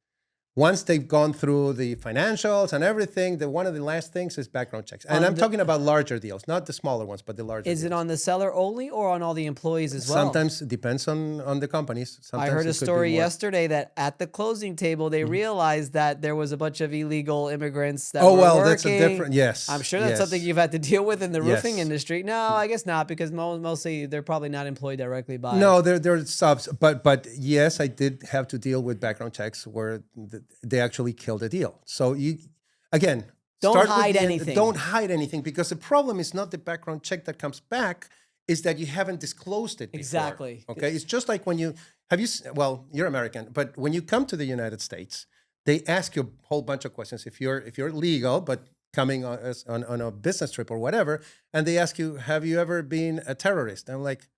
Once they've gone through the financials and everything, one of the last things is background checks. And I'm talking about larger deals, not the smaller ones, but the larger deals. Is it on the seller only or on all the employees as well? Sometimes it depends on the companies. Sometimes I heard a story yesterday that at the closing table, they realized that there was a bunch of illegal immigrants that were working. That's a different, yes. I'm sure that's something you've had to deal with in the roofing industry. No, I guess not, because mostly they're probably not employed directly by... No, they're subs. But yes, I did have to deal with background checks where they actually kill the deal. So you, again, don't hide anything. Don't hide anything, because the problem is not the background check that comes back, is that you haven't disclosed it before. Exactly. Okay, it's just like when you're American, but when you come to the United States, they ask you a whole bunch of questions. If you're legal, but coming on a business trip or whatever, and they ask you, have you ever been a terrorist? I'm like,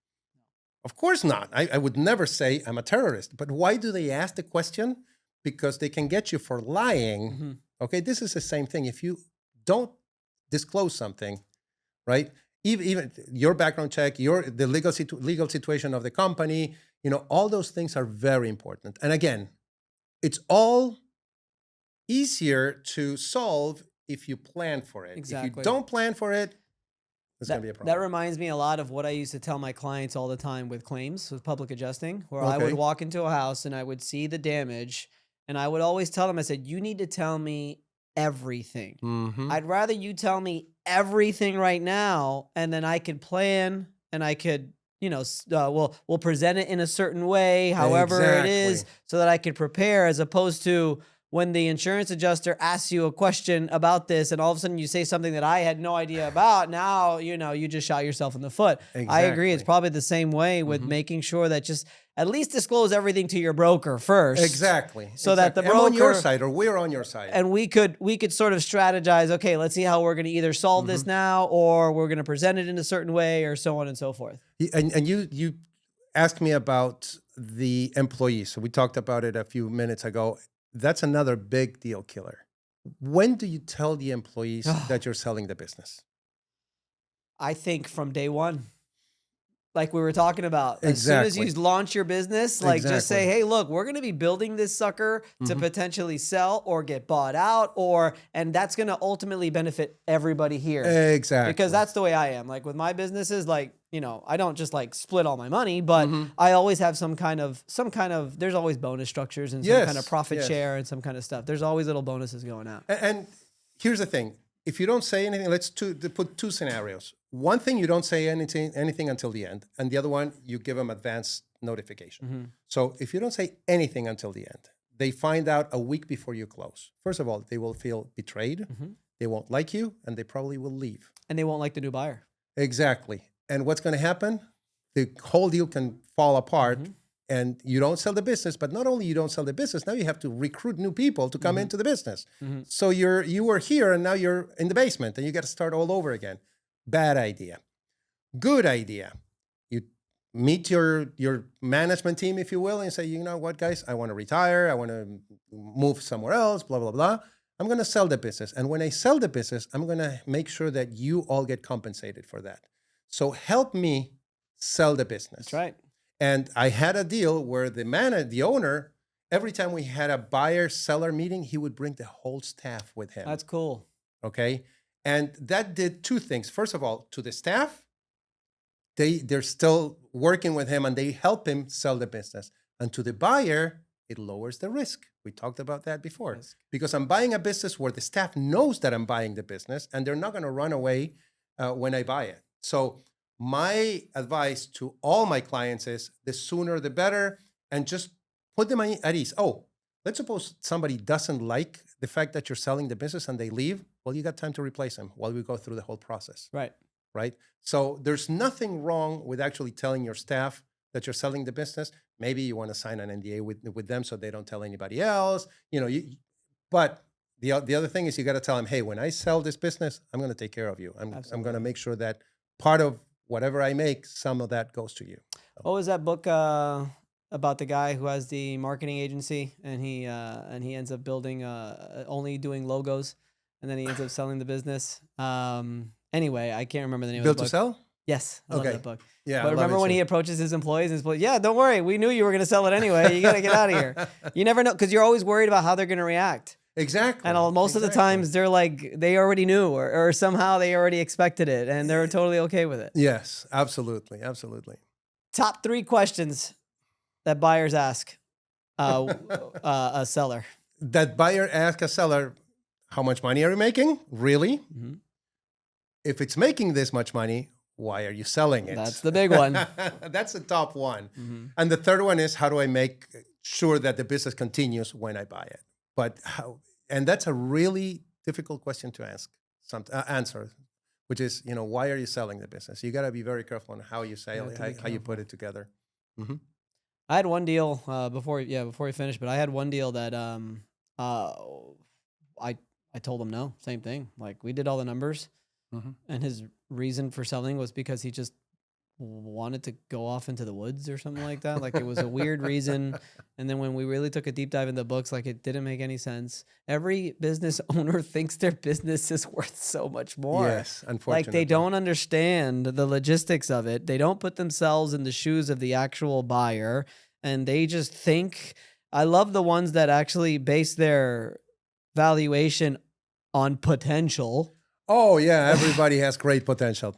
of course not. I would never say I'm a terrorist. But why do they ask the question? Because they can get you for lying. Okay, this is the same thing. If you don't disclose something, right? Even your background check, the legal situation of the company, all those things are very important. And again, it's all easier to solve if you plan for it. Exactly. If you don't plan for it, it's going to be a problem. That reminds me a lot of what I used to tell my clients all the time with claims, with public adjusting, where I would walk into a house and I would see the damage. And I would always tell them, I said, you need to tell me everything. I'd rather you tell me everything right now, and then I could plan and I could, we'll present it in a certain way, however it is, so that I could prepare, as opposed to, when the insurance adjuster asks you a question about this and all of a sudden you say something that I had no idea about, now, you just shot yourself in the foot. I agree. It's probably the same way with making sure that just at least disclose everything to your broker first. Exactly. So that the broker... I'm on your side, or we're on your side. And we could sort of strategize, okay, let's see how we're going to either solve this now, or we're going to present it in a certain way, or so on and so forth. And you asked me about the employees. So we talked about it a few minutes ago. That's another big deal killer. When do you tell the employees that you're selling the business? I think from day one. Like we were talking about. Exactly. As soon as you launch your business, like just say, hey, look, we're going to be building this sucker to potentially sell or get bought out, and that's going to ultimately benefit everybody here. Exactly. Because that's the way I am. Like with my businesses, like, I don't just like split all my money, but I always have some kind of, there's always bonus structures and some kind of profit share and some kind of stuff. There's always little bonuses going out. And here's the thing. If you don't say anything, let's put two scenarios. One thing, you don't say anything until the end. And the other one, you give them advance notification. So if you don't say anything until the end, they find out a week before you close. First of all, they will feel betrayed. They won't like you, and they probably will leave. And they won't like the new buyer. Exactly. And what's going to happen? The whole deal can fall apart. And you don't sell the business, but not only you don't sell the business, now you have to recruit new people to come into the business. So you were here and now you're in the basement and you got to start all over again. Bad idea. Good idea. You meet your management team, if you will, and say, you know what, guys, I want to retire. I want to move somewhere else, blah, blah, blah. I'm going to sell the business. And when I sell the business, I'm going to make sure that you all get compensated for that. So help me sell the business. That's right. And I had a deal where the owner, every time we had a buyer-seller meeting, he would bring the whole staff with him. That's cool. Okay? And that did two things. First of all, to the staff, they're still working with him and they help him sell the business. And to the buyer, it lowers the risk. We talked about that before. Yes. Because I'm buying a business where the staff knows that I'm buying the business and they're not going to run away when I buy it. So my advice to all my clients is the sooner the better, and just put them at ease. Oh, let's suppose somebody doesn't like the fact that you're selling the business and they leave. Well, you got time to replace them while we go through the whole process. Right. Right. So there's nothing wrong with actually telling your staff that you're selling the business. Maybe you want to sign an NDA with them so they don't tell anybody else. But the other thing is you got to tell them, hey, when I sell this business, I'm going to take care of you. I'm going to make sure that part of whatever I make, some of that goes to you. So. What was that book about the guy who has the marketing agency and he ends up building only doing logos, and then he ends up selling the business. Anyway, I can't remember the name of the book. Built to Sell? Yes, I love that book. Yeah, but remember when he approaches his employees, yeah, don't worry, we knew you were going to sell it anyway. You got to get out of here. You never know, because you're always worried about how they're going to react. Exactly. And most of the times they're like, they already knew or somehow they already expected it and they're totally okay with it. Yes, absolutely. Absolutely. Top 3 questions that buyers ask a seller. That buyer asks a seller, how much money are you making? Really? Mm-hmm. If it's making this much money, why are you selling it? That's the big one. That's the top one. Mm-hmm. And the third one is, how do I make sure that the business continues when I buy it? But how? And that's a really difficult question to answer, which is, why are you selling the business? You got to be very careful on how you sell it, how you put it together. Mm-hmm. I had one deal before we finish, but I had one deal that I told him no, same thing. Like we did all the numbers, and his reason for selling was because he just wanted to go off into the woods or something like that. Like it was a weird reason. And then when we really took a deep dive in the books, like it didn't make any sense. Every business owner thinks their business is worth so much more. Yes, unfortunately. Like they don't understand the logistics of it. They don't put themselves in the shoes of the actual buyer, and they just think. I love the ones that actually base their valuation on potential. Oh yeah, everybody has great potential.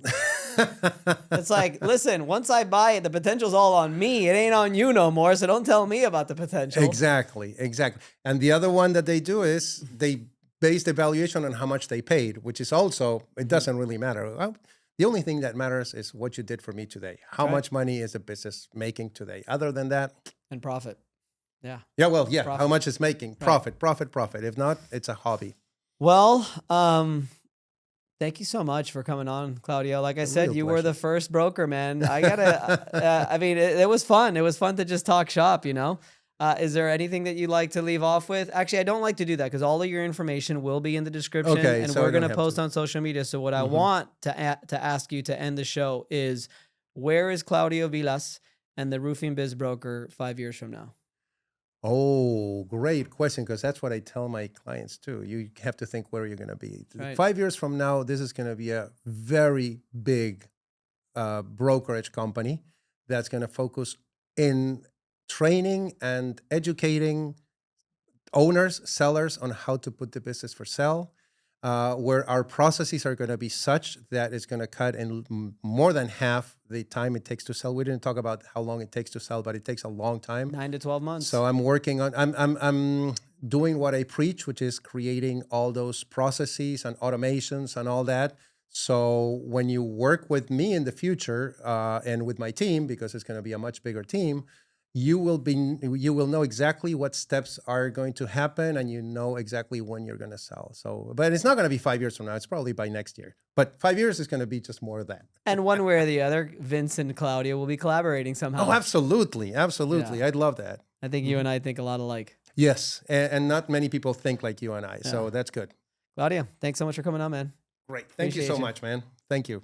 It's like, listen, once I buy it, the potential's all on me. It ain't on you no more, so don't tell me about the potential. Exactly. And the other one that they do is they base the valuation on how much they paid, which is also, it doesn't really matter. Well, the only thing that matters is what you did for me today. How much money is the business making today? Other than that. And profit. Yeah. Yeah, well, yeah. Profit. How much it's making? Profit, profit, profit. If not, it's a hobby. Well, thank you so much for coming on, Claudio. Like I said, real you were pleasure. the first broker, man. I gotta, I mean, it was fun. It was fun to just talk shop, you know? Is there anything that you'd like to leave off with? Actually, I don't like to do that because all of your information will be in the description, Okay, and so we're I don't going to have post to. on social media. So what I want to ask you to end the show is, where is Claudio Vilas and the Roofing Biz Broker 5 years from now? Oh, great question, because that's what I tell my clients too. You have to think where you're going to be. Right. 5 years from now, this is going to be a very big brokerage company that's going to focus in training and educating owners, sellers on how to put the business for sale, where our processes are going to be such that it's going to cut in more than half the time it takes to sell. We didn't talk about how long it takes to sell, but it takes a long time. 9 to 12 months. So I'm working on, I'm doing what I preach, which is creating all those processes and automations and all that. So when you work with me in the future and with my team, because it's going to be a much bigger team, you will know exactly what steps are going to happen, and you know exactly when you're going to sell. So, but it's not going to be 5 years from now. It's probably by next year. But 5 years is going to be just more of that. And one way or the other, Vince and Claudio will be collaborating somehow. Oh, absolutely, absolutely. Yeah. I'd love that. I think you and I think a lot alike. Yes, and not many people think like you and I. So that's good. Claudio, thanks so much for coming on, man. Great. Thank you so Appreciate you. much, man. Thank you.